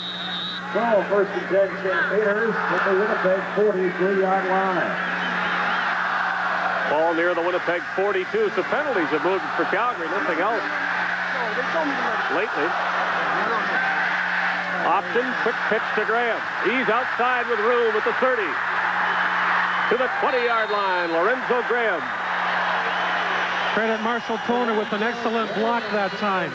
So, first and 10 Stampeders at the Winnipeg 43-yard line. Ball near the Winnipeg 42. So penalties have moved for Calgary. Nothing else lately. Option, quick pitch to Graham. He's outside with room at the 30. To the 20-yard line, Lorenzo Graham. Credit Marshall Toner with an excellent block that time.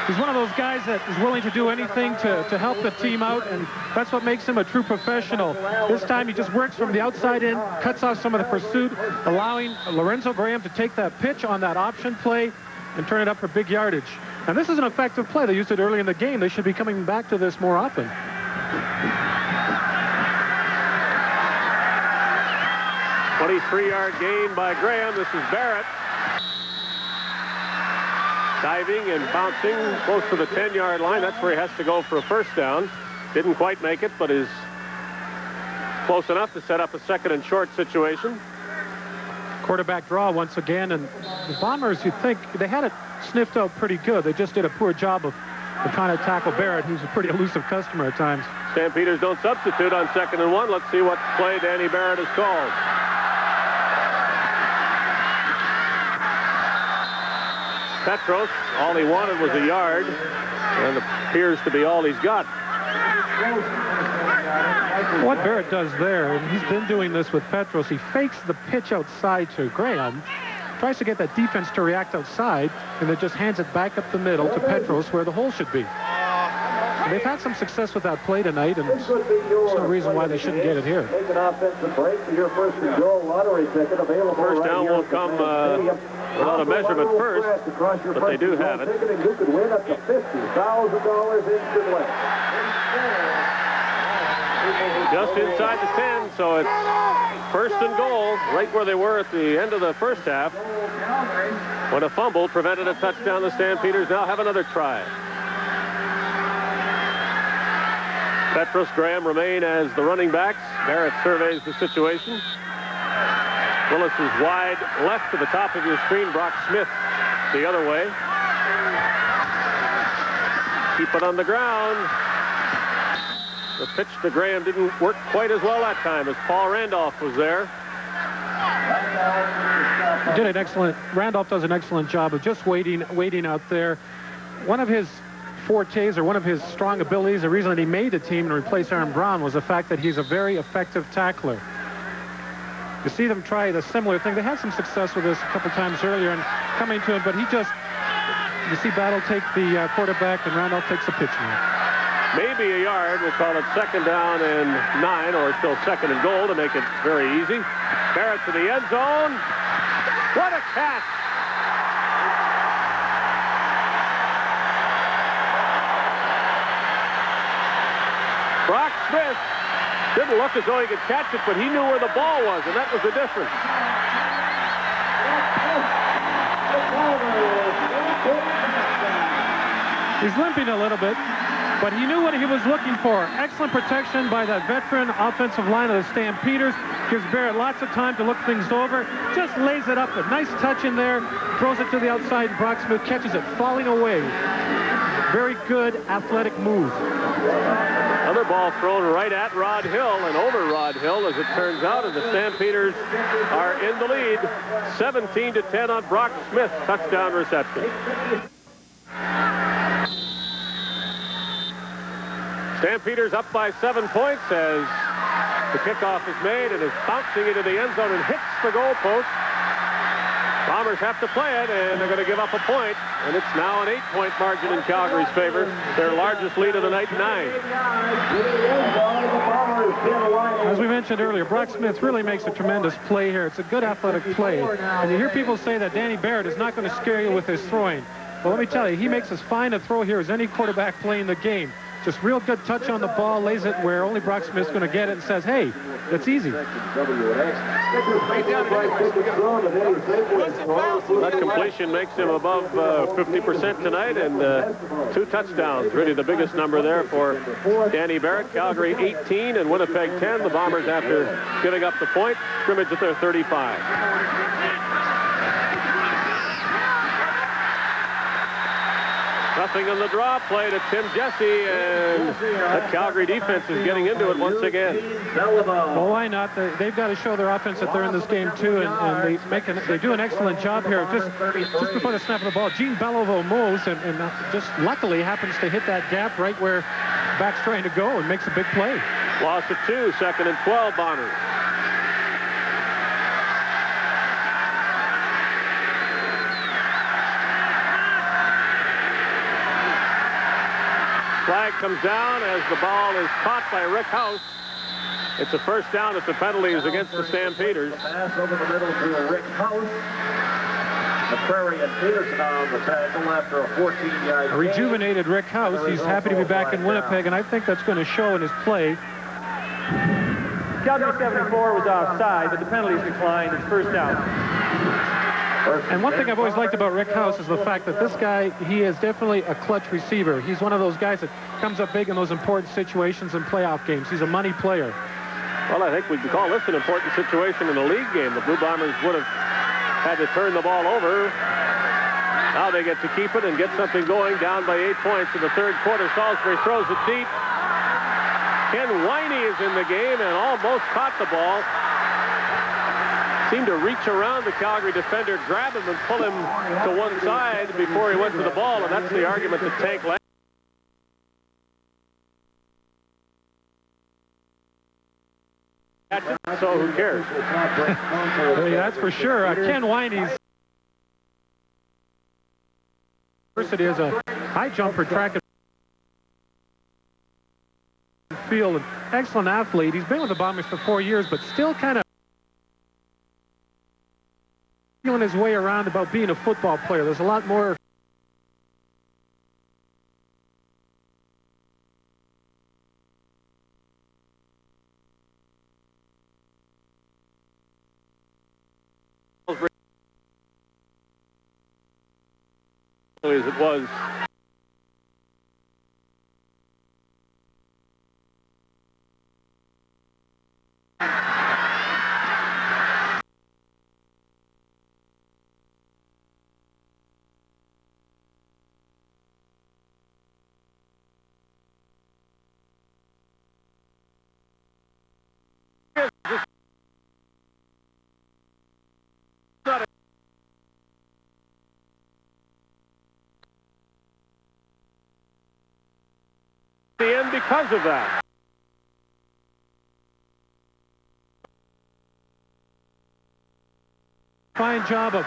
He's one of those guys that is willing to do anything to help the team out, and that's what makes him a true professional. This time he just works from the outside in, cuts off some of the pursuit, allowing Lorenzo Graham to take that pitch on that option play and turn it up for big yardage. And this is an effective play. They used it early in the game. They should be coming back to this more often. A 23-yard gain by Graham. This is Barrett. Diving and bouncing close to the 10-yard line. That's where he has to go for a first down. Didn't quite make it, but is close enough to set up a second and short situation. Quarterback draw once again, and the Bombers, you'd think, they had it sniffed out pretty good. They just did a poor job of trying to tackle Barrett, who's a pretty elusive customer at times. Stampeders don't substitute on 2nd and 1. Let's see what play Danny Barrett has called. Petros, all he wanted was a yard, and it appears to be all he's got. What Barrett does there, and he's been doing this with Petros, he fakes the pitch outside to Graham, tries to get that defense to react outside, and then just hands it back up the middle to Petros where the hole should be. And they've had some success with that play tonight, and there's no reason why they shouldn't get it here. Take an offensive break for your first and goal lottery ticket available. First down won't come without a measurement first, but they do have it. You could win up to $50,000 instantly. Just inside the 10, so it's first and goal, right where they were at the end of the first half, when a fumble prevented a touchdown. The Stampeders now have another try. Petros, Graham remain as the running backs. Barrett surveys the situation. Willis is wide left to the top of your screen. Brock Smith the other way. Keep it on the ground. The pitch to Graham didn't work quite as well that time as Paul Randolph was there. Randolph does an excellent job of just waiting out there. One of his fortes, or one of his strong abilities, the reason that he made the team and replaced Aaron Brown, was the fact that he's a very effective tackler. You see them try the similar thing. They had some success with this a couple times earlier and coming to him, but you see Battle take the quarterback and Randolph takes the pitch now. Maybe a yard. We'll call it 2nd down and 9, or still 2nd and goal to make it very easy. Barrett to the end zone. What a catch! Brock Smith Didn't look as though he could catch it, but he knew where the ball was, and that was the difference. He's limping a little bit, but he knew what he was looking for. Excellent protection by that veteran offensive line of the Stampeders. Gives Barrett lots of time to look things over. Just lays it up. A nice touch in there. Throws it to the outside. Brock Smith catches it, falling away. Very good athletic move. Another ball thrown right at Rod Hill and over Rod Hill, as it turns out, and the Stampeders are in the lead. 17-10 on Brock Smith. Touchdown reception. Stampeders up by 7 points as the kickoff is made and is bouncing into the end zone and hits the goalpost. Bombers have to play it, and they're going to give up a point, and it's now an 8-point margin in Calgary's favor. Their largest lead of the night, 9. As we mentioned earlier, Brock Smith really makes a tremendous play here. It's a good athletic play. And you hear people say that Danny Barrett is not going to scare you with his throwing. Well, let me tell you, he makes as fine a throw here as any quarterback playing the game. Just real good touch on the ball, lays it where only Brock Smith's going to get it and says, hey, it's easy. That completion makes him above 50% tonight, and 2 touchdowns. Really the biggest number there for Danny Barrett. Calgary 18 and Winnipeg 10. The Bombers, after giving up the point, scrimmage at their 35. Nothing on the draw play to Tim Jesse, and the Calgary defense is getting into it once again. Well, why not? They've got to show their offense that they're in this game too, and they do an excellent job here. Just before the snap of the ball, Gene Bellovo moves and just luckily happens to hit that gap right where back's trying to go and makes a big play. Loss of 2, 2nd and 12 Bombers. Flag comes down as the ball is caught by Rick House. It's a first down if the penalty is against the Stampeders. Pass over the middle to Rick House. McCrary and Peterson on the tackle after a 14-yard gain. Rejuvenated Rick House. He's happy to be back in Winnipeg, and I think that's going to show in his play. Calgary 74 was offside, but the penalties declined. It's first down. And one thing I've always liked about Rick House is the fact that this guy, he is definitely a clutch receiver. He's one of those guys that comes up big in those important situations in playoff games. He's a money player. Well, I think we can call this an important situation in a league game. The Blue Bombers would have had to turn the ball over. Now they get to keep it and get something going, down by 8 points in the third quarter. Salisbury throws it deep. Ken Winey is in the game and almost caught the ball. Seemed to reach around the Calgary defender, grab him, and pull him to one side before he went to the ball, and that's the argument that Tank led. So who cares? That's for sure. Ken Winey's diversity is a high jumper, track and field, an excellent athlete. He's been with the Bombers for 4 years, but still kind of feeling his way around about being a football player. There's a lot more. As it was. The end because of that. Fine job of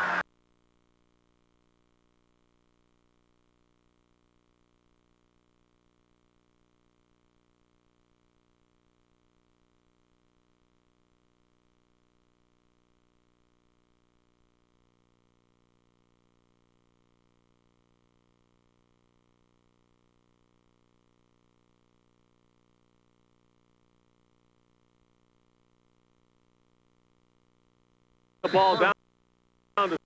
the ball down to it.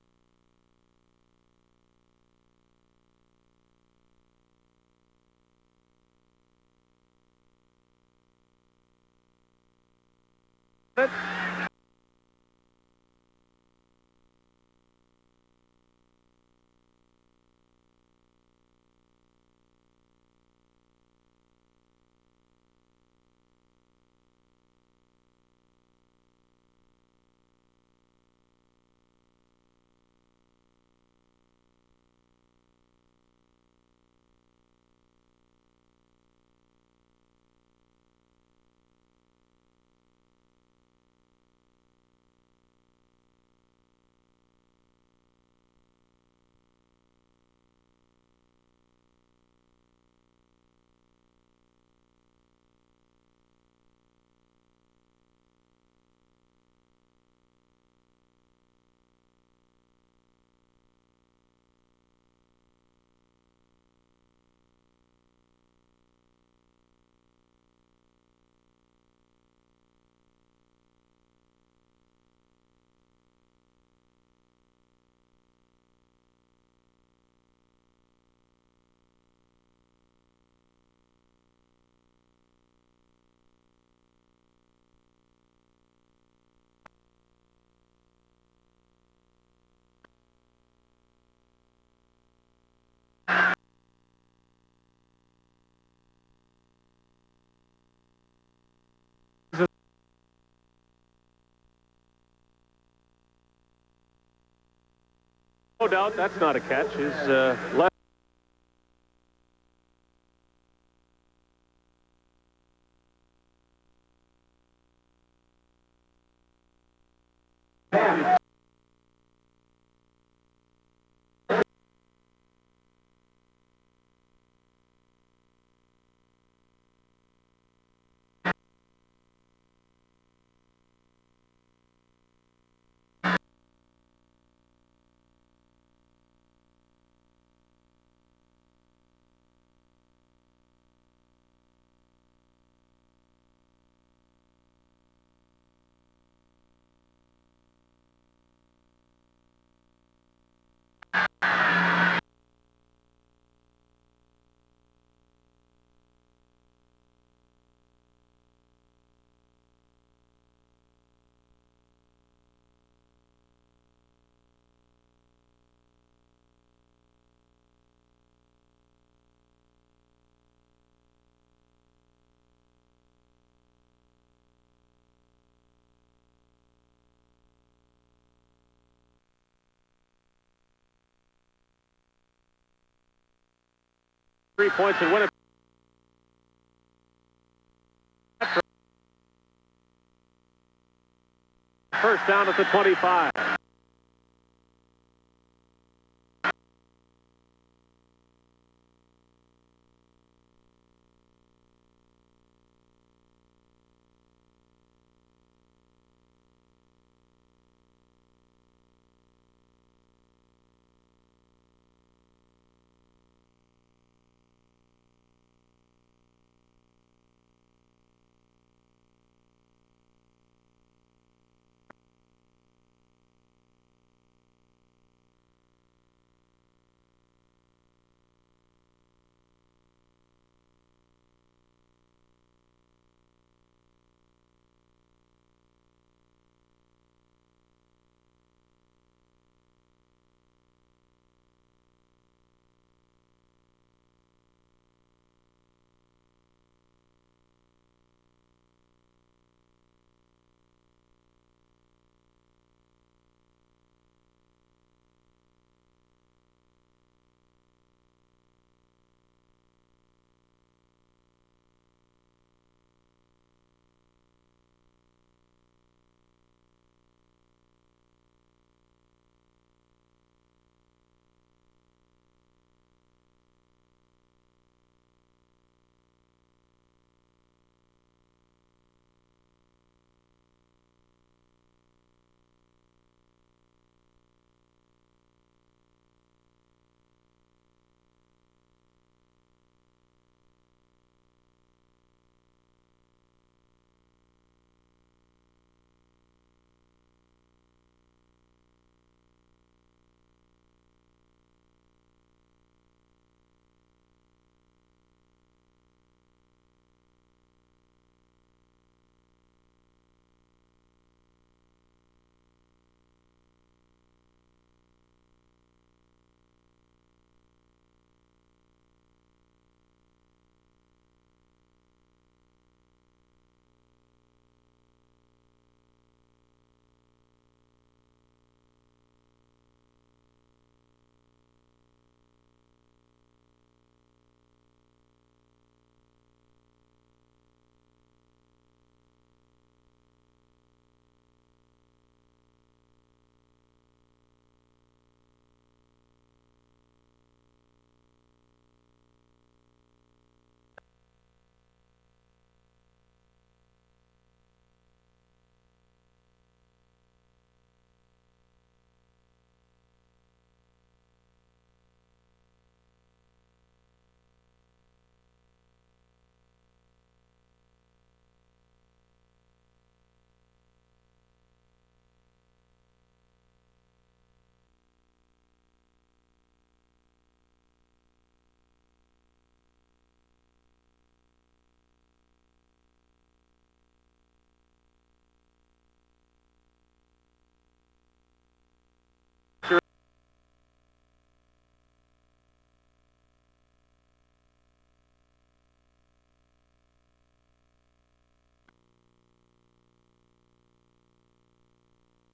No doubt that's not a catch. His left. Three points in Winnipeg. First down at the 25.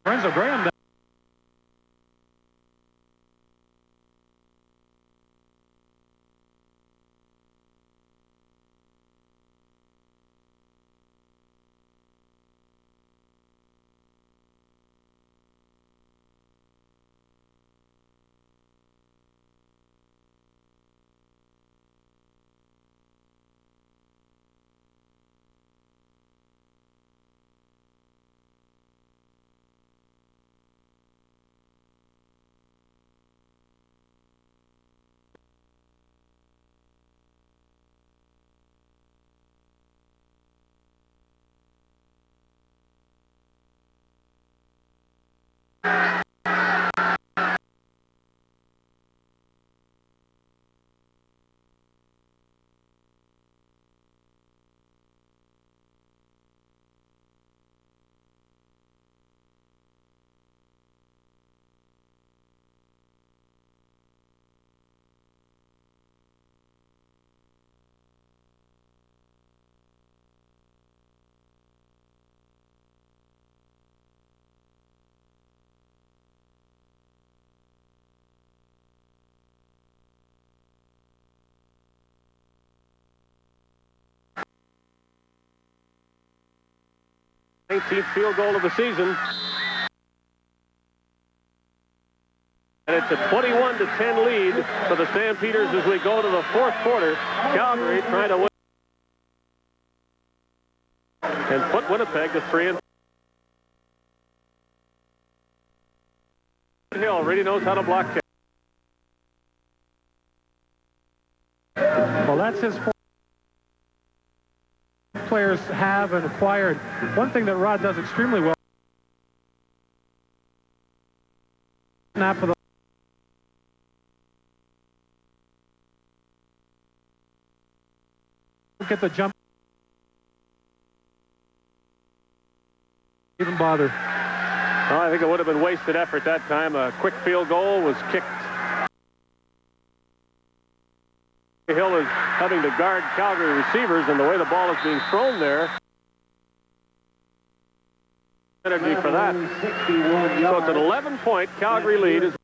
Lorenzo Graham. Nineteenth field goal of the season. And it's a 21-10 lead for the Stampeders as we go to the fourth quarter. Calgary trying to win and put Winnipeg to 3-4. Hill really knows how to block catch. Well, that's his players have and acquired. One thing that Rod does extremely well. Snap for the get the jump. Even bother. Oh, I think it would have been wasted effort that time. A quick field goal was kicked. Hill is having to guard Calgary receivers, and the way the ball is being thrown there. Energy for that. So it's an 11-point Calgary lead. Is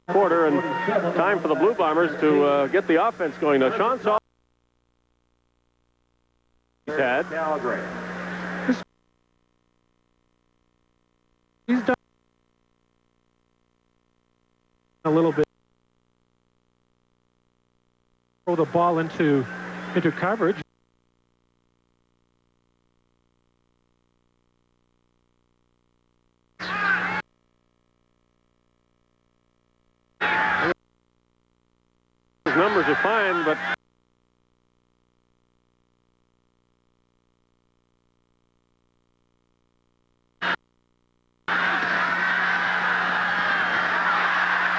quarter, and time for the Blue Bombers to get the offense going. Now, Sean saw he's had. He's done a little bit. Throw the ball into coverage. His numbers are fine, but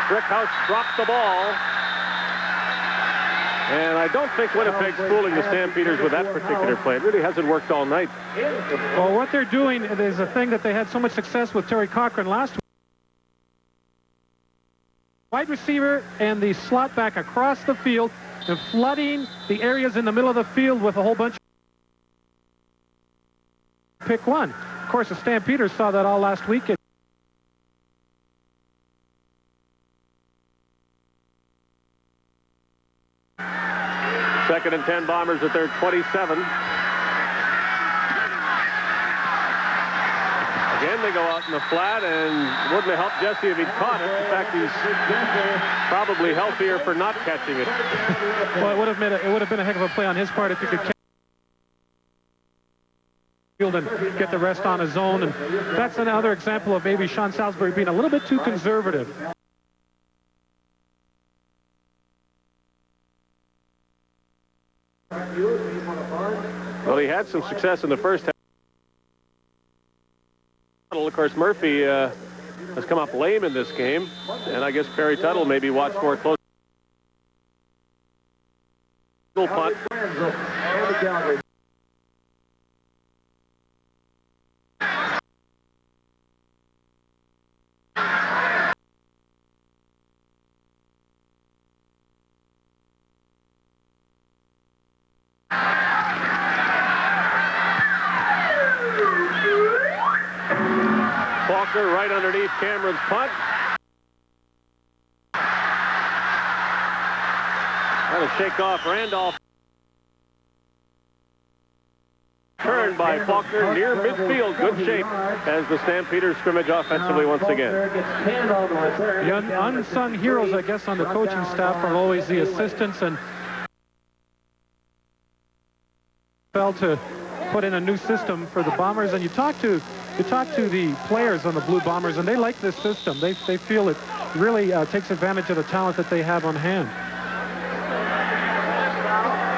Brickhouse dropped the ball. And I don't think Winnipeg's fooling the Stampeders with that particular play. It really hasn't worked all night. Well, what they're doing is a thing that they had so much success with Terry Cochran last week. Wide receiver and the slot back across the field and flooding the areas in the middle of the field with a whole bunch of pick one. Of course, the Stampeders saw that all last week. Second and 10 Bombers at their 27. Again, they go out in the flat, and wouldn't have helped Jesse if he'd caught it. In fact, he's probably healthier for not catching it. Well, it would have been a heck of a play on his part if he could catch field and get the rest on his own. And that's another example of maybe Sean Salisbury being a little bit too conservative. Well, he had some success in the first half. Of course, Murphy has come up lame in this game, and I guess Perry Tuttle maybe watched more closely. Punt. Faulkner right underneath Cameron's punt. Trying to shake off Randolph. Turned by Faulkner near midfield. Good shape as the Stampeders scrimmage offensively once again. The unsung heroes, I guess, on the coaching staff are always the assistants, and fell to put in a new system for the Bombers. And you talk to the players on the Blue Bombers, and they like this system. They feel it really takes advantage of the talent that they have on hand.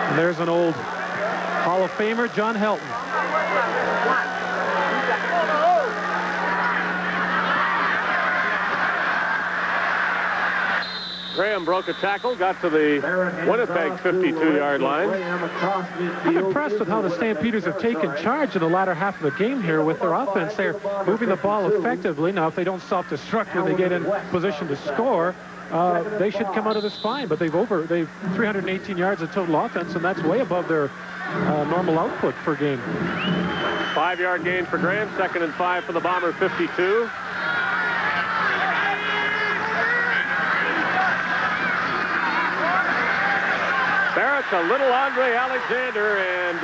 And there's an old Hall of Famer, John Helton. Graham broke a tackle, got to the Winnipeg 52-yard line. I'm impressed with how the Stampeders have taken charge in the latter half of the game here with their offense. They're moving the ball effectively. Now, if they don't self-destruct when they get in position to score, they should come out of this fine. But they've 318 yards of total offense, and that's way above their normal output per game. 5-yard gain for Graham, 2nd and 5 for the Bomber 52. Barrett's a little Andre Alexander, and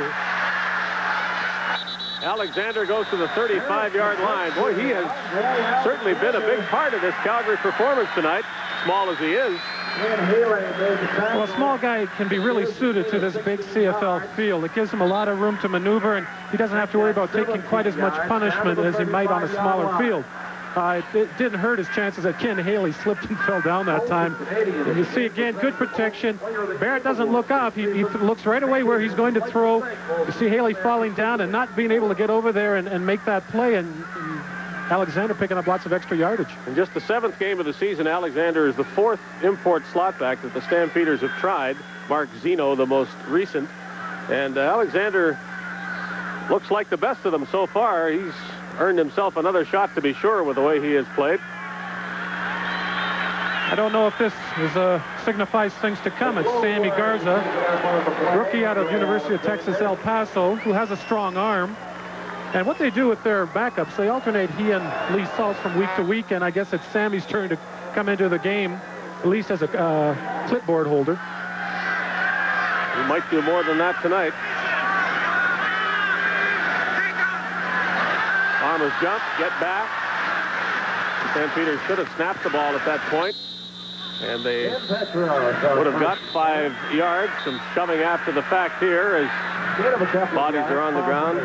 Alexander goes to the 35-yard line. Boy, he has certainly been a big part of this Calgary performance tonight, small as he is. Well, a small guy can be really suited to this big CFL field. It gives him a lot of room to maneuver, and he doesn't have to worry about taking quite as much punishment as he might on a smaller field. It didn't hurt his chances that Ken Haley slipped and fell down that time. And you see, again, good protection. Barrett doesn't look off. He looks right away where he's going to throw. You see Haley falling down and not being able to get over there and make that play. And Alexander picking up lots of extra yardage. In just the 7th game of the season, Alexander is the 4th import slot back that the Stampeders have tried. Mark Zeno, the most recent. And Alexander looks like the best of them so far. He's earned himself another shot, to be sure, with the way he has played. I don't know if this signifies things to come. It's Sammy Garza, rookie out of University of Texas, El Paso, who has a strong arm. And what they do with their backups, they alternate he and Lee Saltz from week to week, and I guess it's Sammy's turn to come into the game, at least as a clipboard holder. He might do more than that tonight. Farmers jump, get back. Stampeders should have snapped the ball at that point, and they would have got 5 yards. Some shoving after the fact here as bodies are on the ground.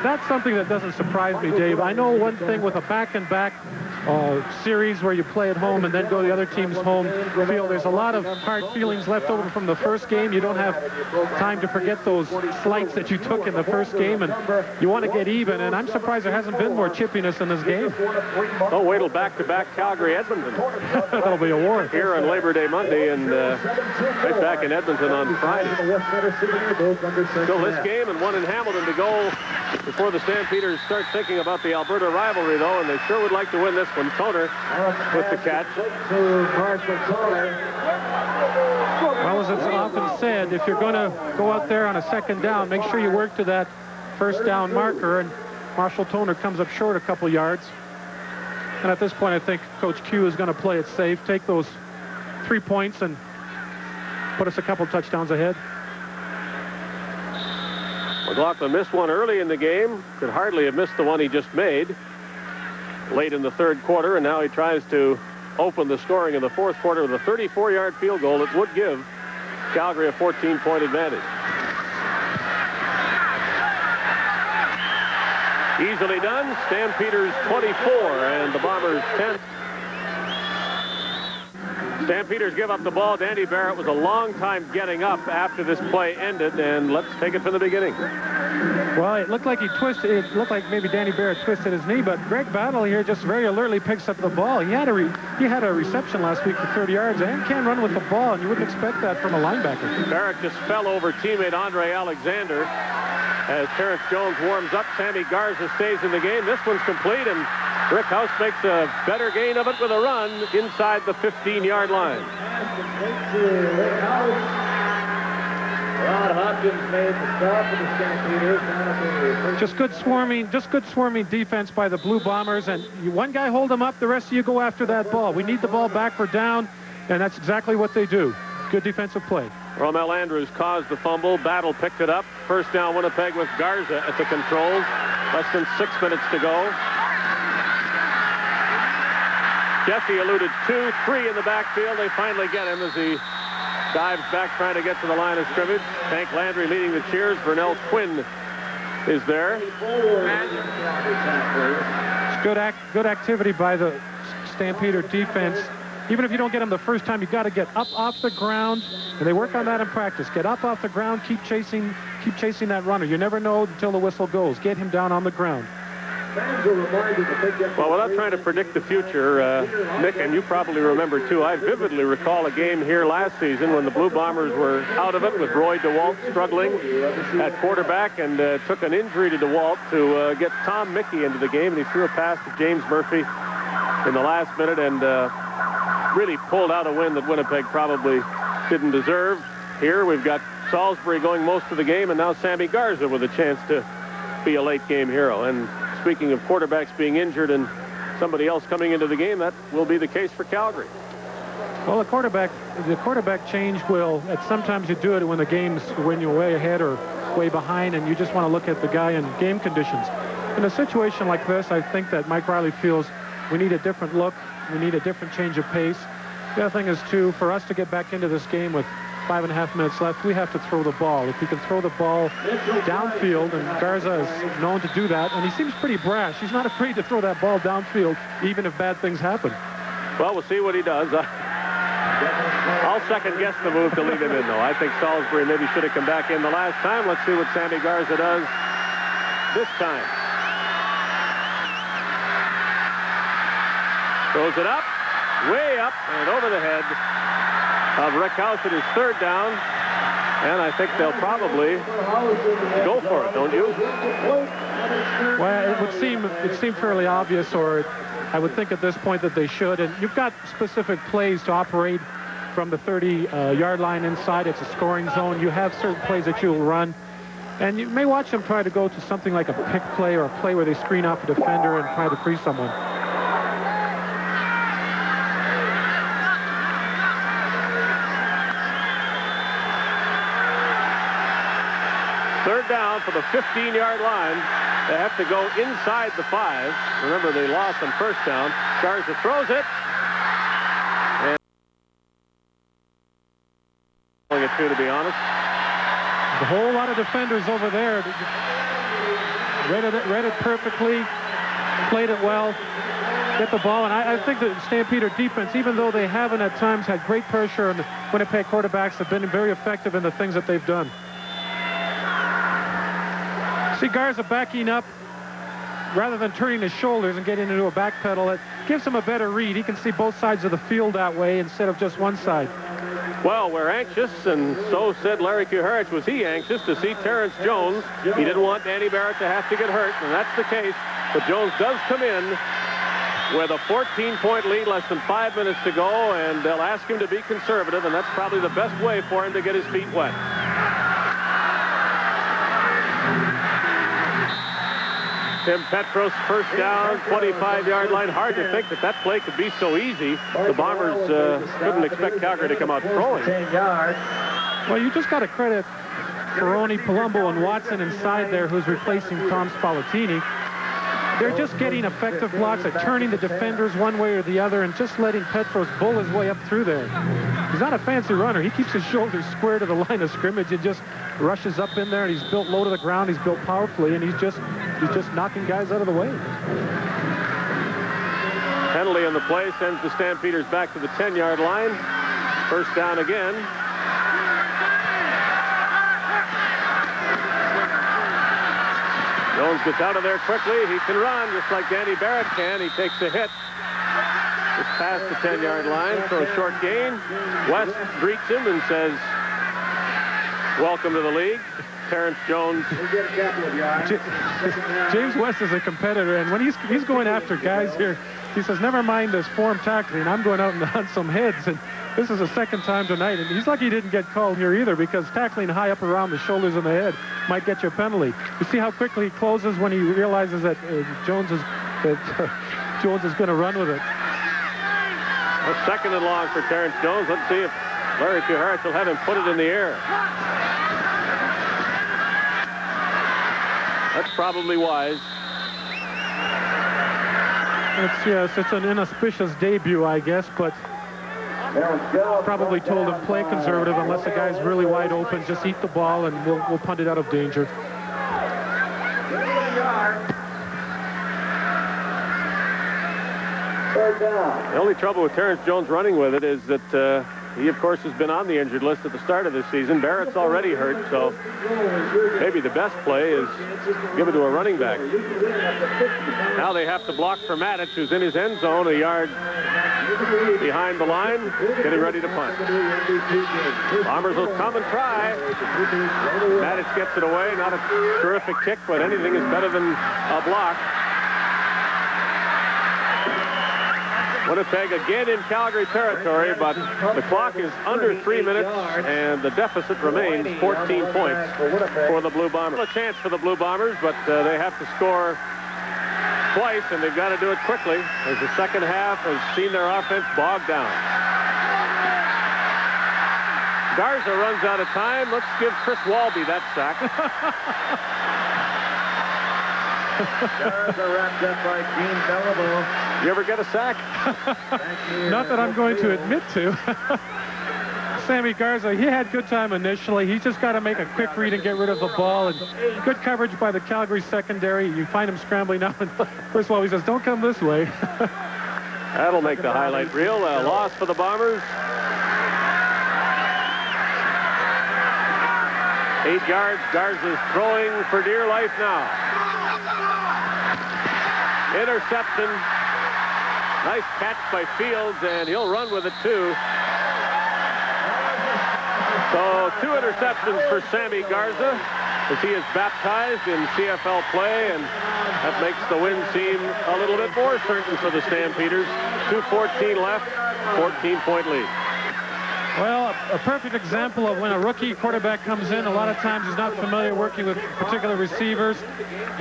That's something that doesn't surprise me, Dave. I know one thing with a back-and-back series where you play at home and then go to the other team's home field, there's a lot of hard feelings left over from the first game. You don't have time to forget those slights that you took in the first game, and you want to get even, and I'm surprised there hasn't been more chippiness in this game. Oh, wait till back-to-back Calgary-Edmonton. That'll be a war. Here on Labor Day Monday, and right back in Edmonton on Friday. Still this game and one in Hamilton to go before the Stampeders start thinking about the Alberta rivalry, though, and they sure would like to win this one. Toner with the catch. Well, as it's often said, if you're going to go out there on a 2nd down, make sure you work to that 1st down marker, and Marshall Toner comes up short a couple yards. And at this point, I think Coach Q is going to play it safe, take those 3 points and put us a couple touchdowns ahead. McLaughlin missed one early in the game. Could hardly have missed the one he just made late in the 3rd quarter, and now he tries to open the scoring in the 4th quarter with a 34-yard field goal that would give Calgary a 14-point advantage. Easily done. Stampeders 24 and the Bombers 10. Stampeders give up the ball. Danny Barrett was a long time getting up after this play ended, and let's take it from the beginning. Well, it looked like he twisted. It looked like maybe Danny Barrett twisted his knee, but Greg Battle here just very alertly picks up the ball. He had a reception last week for 30 yards and can run with the ball, and you wouldn't expect that from a linebacker. Barrett just fell over teammate Andre Alexander as Terrence Jones warms up. Sammy Garza stays in the game. This one's complete, and Rick House makes a better gain of it with a run inside the 15-yard line. Rod Hopkins made the stop for the Stampeders. Just good swarming defense by the Blue Bombers, and one guy hold them up, the rest of you go after that ball. We need the ball back for down, and that's exactly what they do. Good defensive play. Romel Andrews caused the fumble. Battle picked it up. First down Winnipeg with Garza at the controls. Less than 6 minutes to go. Jesse eluded 2-3 in the backfield. They finally get him as he dives back trying to get to the line of scrimmage. Hank Landry leading the cheers. Vernell Quinn is there. It's good activity by the Stampeder defense. Even if you don't get them the first time, you got to get up off the ground, and they work on that in practice. Get up off the ground, keep chasing that runner. You never know until the whistle goes. Get him down on the ground. Well, without trying to predict the future, Nick, and you probably remember too, I vividly recall a game here last season when the Blue Bombers were out of it with Roy DeWalt struggling at quarterback, and took an injury to DeWalt to get Tom Mickey into the game, and he threw a pass to James Murphy in the last minute and really pulled out a win that Winnipeg probably didn't deserve. Here we've got Salisbury going most of the game, and now Sammy Garza with a chance to be a late game hero. And speaking of quarterbacks being injured and somebody else coming into the game, that will be the case for Calgary. Well, the quarterback change will, sometimes you do it when you're way ahead or way behind, and you just want to look at the guy in game conditions. In a situation like this, I think that Mike Riley feels we need a different look. We need a different change of pace. The other thing is, too, for us to get back into this game with 5.5 minutes left, we have to throw the ball. If we can throw the ball downfield, and Garza is known to do that, and he seems pretty brash. He's not afraid to throw that ball downfield, even if bad things happen. Well, we'll see what he does. I'll second-guess the move to leave him in, though. I think Salisbury maybe should have come back in the last time. Let's see what Sammy Garza does this time. Throws it up, way up, and over the head of Rick House. It is third down, and I think they'll probably go for it, don't you? Well, it would seem fairly obvious, or I would think at this point that they should. And you've got specific plays to operate from the 30-yard line inside. It's a scoring zone. You have certain plays that you'll run, and you may watch them try to go to something like a pick play or a play where they screen off a defender and try to free someone. Third down for the 15-yard line. They have to go inside the 5. Remember, they lost on first down. Garza throws it. And it too, to be honest. A whole lot of defenders over there. Read it perfectly. Played it well. Get the ball. And I think the Stampeder defense, even though they haven't at times had great pressure, and the Winnipeg quarterbacks have been very effective in the things that they've done. See Garza backing up rather than turning his shoulders and getting into a back pedal. It gives him a better read. He can see both sides of the field that way instead of just one side. Well, we're anxious, and so said Larry Kuharich. Was he anxious to see Terrence Jones? He didn't want Danny Barrett to have to get hurt, and that's the case. But Jones does come in with a 14-point lead, less than 5 minutes to go, and they'll ask him to be conservative, and that's probably the best way for him to get his feet wet. Tim Petros, first down, 25-yard line. Hard to think that play could be so easy. The Bombers couldn't expect Calgary to come out throwing. 10 yards. Well, you just got to credit Peroni, Palumbo, and Watson inside there, who's replacing Tom Spallettini. They're just getting effective blocks at turning the defenders one way or the other and just letting Petros bull his way up through there. He's not a fancy runner. He keeps his shoulders square to the line of scrimmage and just rushes up in there, and he's built low to the ground. He's built powerfully, and he's just knocking guys out of the way. Penalty on the play sends the Stampeders back to the 10-yard line. First down again. Jones gets out of there quickly. He can run just like Danny Barrett can. He takes a hit. Just past the 10-yard line for a short gain. West greets him and says, "Welcome to the league." Terrence Jones. James West is a competitor, and when he's going after guys here, he says, never mind this form tackling, I'm going out and hunt some heads. And this is the second time tonight, and he's lucky he didn't get called here either, because tackling high up around the shoulders and the head might get you a penalty. You see how quickly he closes when he realizes that Jones is going to run with it. A second and long for Terrence Jones. Let's see if Larry Kuharich will have him put it in the air. That's probably wise. It's an inauspicious debut, I guess, but probably told him play conservative unless the guy's really wide open. Just eat the ball and we'll punt it out of danger. The only trouble with Terrence Jones running with it is that he, of course, has been on the injured list at the start of this season. Barrett's already hurt, so maybe the best play is give it to a running back. Now they have to block for Matic, who's in his end zone, a yard behind the line, getting ready to punt. Bombers will come and try. Matic gets it away. Not a terrific kick, but anything is better than a block. Winnipeg again in Calgary territory, but the clock is under 3 minutes, and the deficit remains 14 points for the Blue Bombers. A chance for the Blue Bombers, but they have to score twice, and they've got to do it quickly, as the second half has seen their offense bogged down. Garza runs out of time. Let's give Chris Walby that sack. Garza wrapped up by Gene Belleville. You ever get a sack? Not that I'm going to admit to. Sammy Garza, he had good time initially. He's just got to make a quick read and get rid of the ball. And good coverage by the Calgary secondary. You find him scrambling now. And first of all, he says, don't come this way. That'll make the highlight reel. A loss for the Bombers. 8 yards. Garza's throwing for dear life now. Interception. Nice catch by Fields, and he'll run with it, too. So 2 interceptions for Sammy Garza, as he is baptized in CFL play, and that makes the win seem a little bit more certain for the Stampeders. 2:14 left, 14-point lead. Well, a perfect example of when a rookie quarterback comes in. A lot of times he's not familiar working with particular receivers.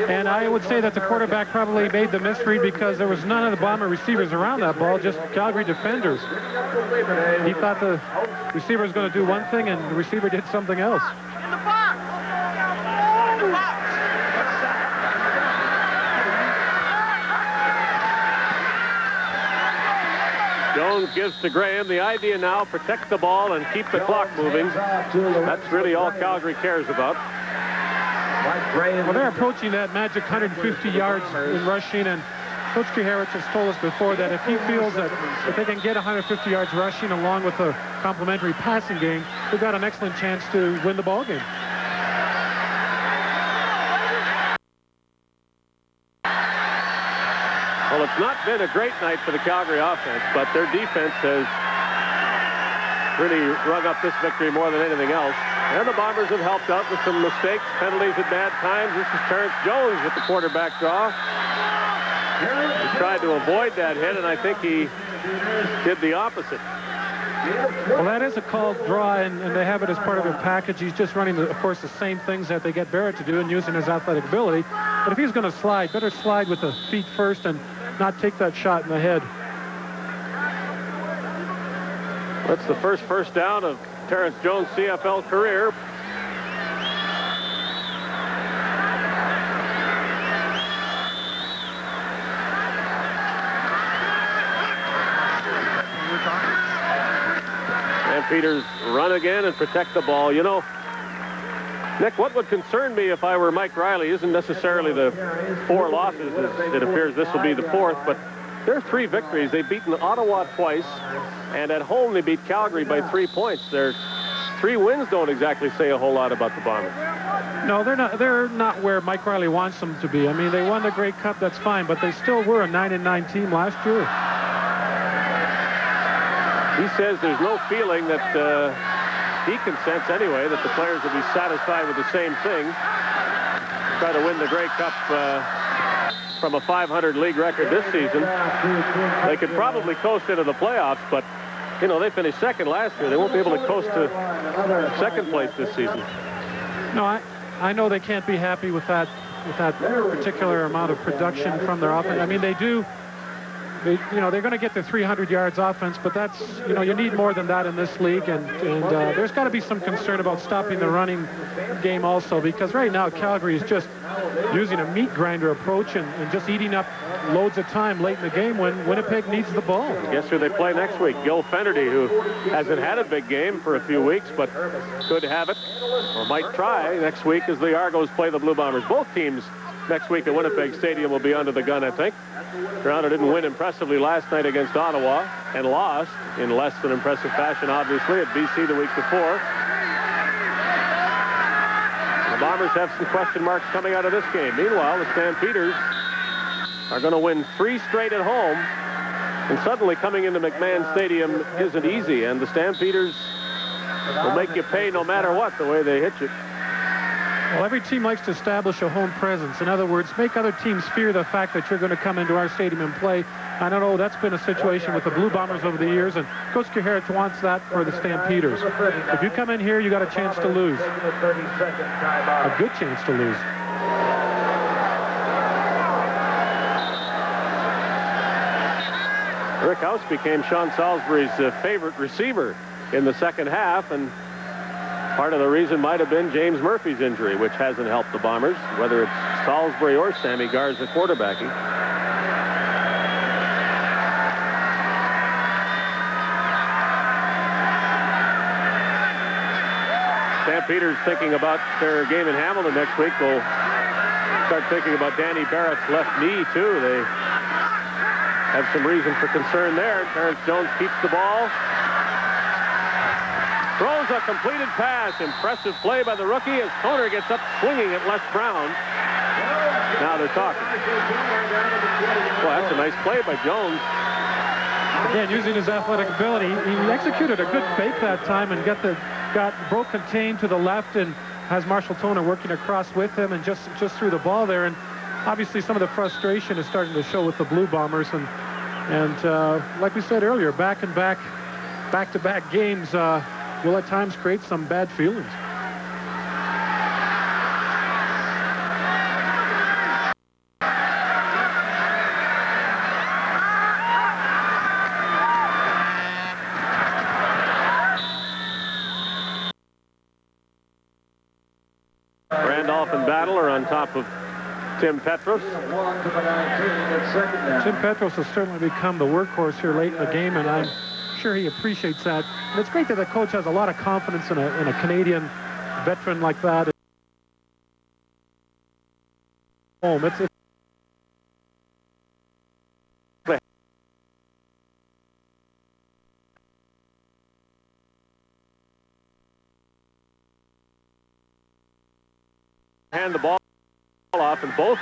And I would say that the quarterback probably made the misread because there was none of the Bomber receivers around that ball, just Calgary defenders. He thought the receiver was going to do one thing, and the receiver did something else. In the box! In the box! Jones gives to Graham. The idea now, protect the ball and keep the clock moving. That's really all Calgary cares about. Well, they're approaching that magic 150 yards in rushing, and Coach Kuharich has told us before that if he feels that if they can get 150 yards rushing along with a complementary passing game, they've got an excellent chance to win the ball game. Well, it's not been a great night for the Calgary offense, but their defense has really rung up this victory more than anything else. And the Bombers have helped out with some mistakes, penalties at bad times. This is Terrence Jones with the quarterback draw. He tried to avoid that hit, and I think he did the opposite. Well, that is a called draw, and they have it as part of a package. He's just running, of course, the same things that they get Barrett to do and using his athletic ability. But if he's going to slide, better slide with the feet first and not take that shot in the head. That's the first down of Terrence Jones' CFL career. Stampeders run again and protect the ball. You know, Nick, what would concern me if I were Mike Riley isn't necessarily the 4 losses. It appears this will be the 4th, but there are 3 victories. They've beaten Ottawa twice, and at home they beat Calgary by 3 points. Their 3 wins don't exactly say a whole lot about the Bombers. No, they're not where Mike Riley wants them to be. I mean, they won the Grey Cup, that's fine, but they still were a 9-9 team last year. He says there's no feeling that he can sense anyway that the players will be satisfied with the same thing. Try to win the Grey Cup from a 500 league record this season. They could probably coast into the playoffs, but you know, they finished second last year. They won't be able to coast to second place this season. No, I know they can't be happy with that particular amount of production from their offense. I mean, they do. You know, they're going to get to 300 yards offense, but that's, you know, you need more than that in this league, and there's got to be some concern about stopping the running game also, because right now Calgary is just using a meat grinder approach and just eating up loads of time late in the game when Winnipeg needs the ball. Guess who they play next week? Gil Fennerty, who hasn't had a big game for a few weeks, but could have it, or might try next week as the Argos play the Blue Bombers. Both teams next week at Winnipeg Stadium will be under the gun, I think. Toronto didn't win impressively last night against Ottawa and lost in less than impressive fashion, obviously, at BC the week before. The Bombers have some question marks coming out of this game. Meanwhile, the Stampeders are going to win 3 straight at home, and suddenly coming into McMahon Stadium isn't easy, and the Stampeders will make you pay no matter what the way they hit you. Well, every team likes to establish a home presence. In other words, make other teams fear the fact that you're going to come into our stadium and play. I don't know, that's been a situation with the Blue Bombers over the years, and Coach Kuharich wants that for the Stampeders. If you come in here, you got a chance to lose. A good chance to lose. Rick House became Sean Salisbury's favorite receiver in the second half, and part of the reason might have been James Murphy's injury, which hasn't helped the Bombers, whether it's Salisbury or Sammy Garza quarterbacking. Stampeders thinking about their game in Hamilton next week will start thinking about Danny Barrett's left knee, too. They have some reason for concern there. Terrence Jones keeps the ball. Throws a completed pass. Impressive play by the rookie as Toner gets up swinging at Les Brown. Now they're talking. Well, that's a nice play by Jones. Again, using his athletic ability, he executed a good fake that time and broke contained to the left and has Marshall Toner working across with him and just threw the ball there. And obviously some of the frustration is starting to show with the Blue Bombers. And like we said earlier, back-to-back games will at times create some bad feelings. Randolph and Battle are on top of Tim Petros. Tim Petros has certainly become the workhorse here late in the game, and I'm sure he appreciates that. And it's great that the coach has a lot of confidence in a Canadian veteran like that. Hand the ball off, and both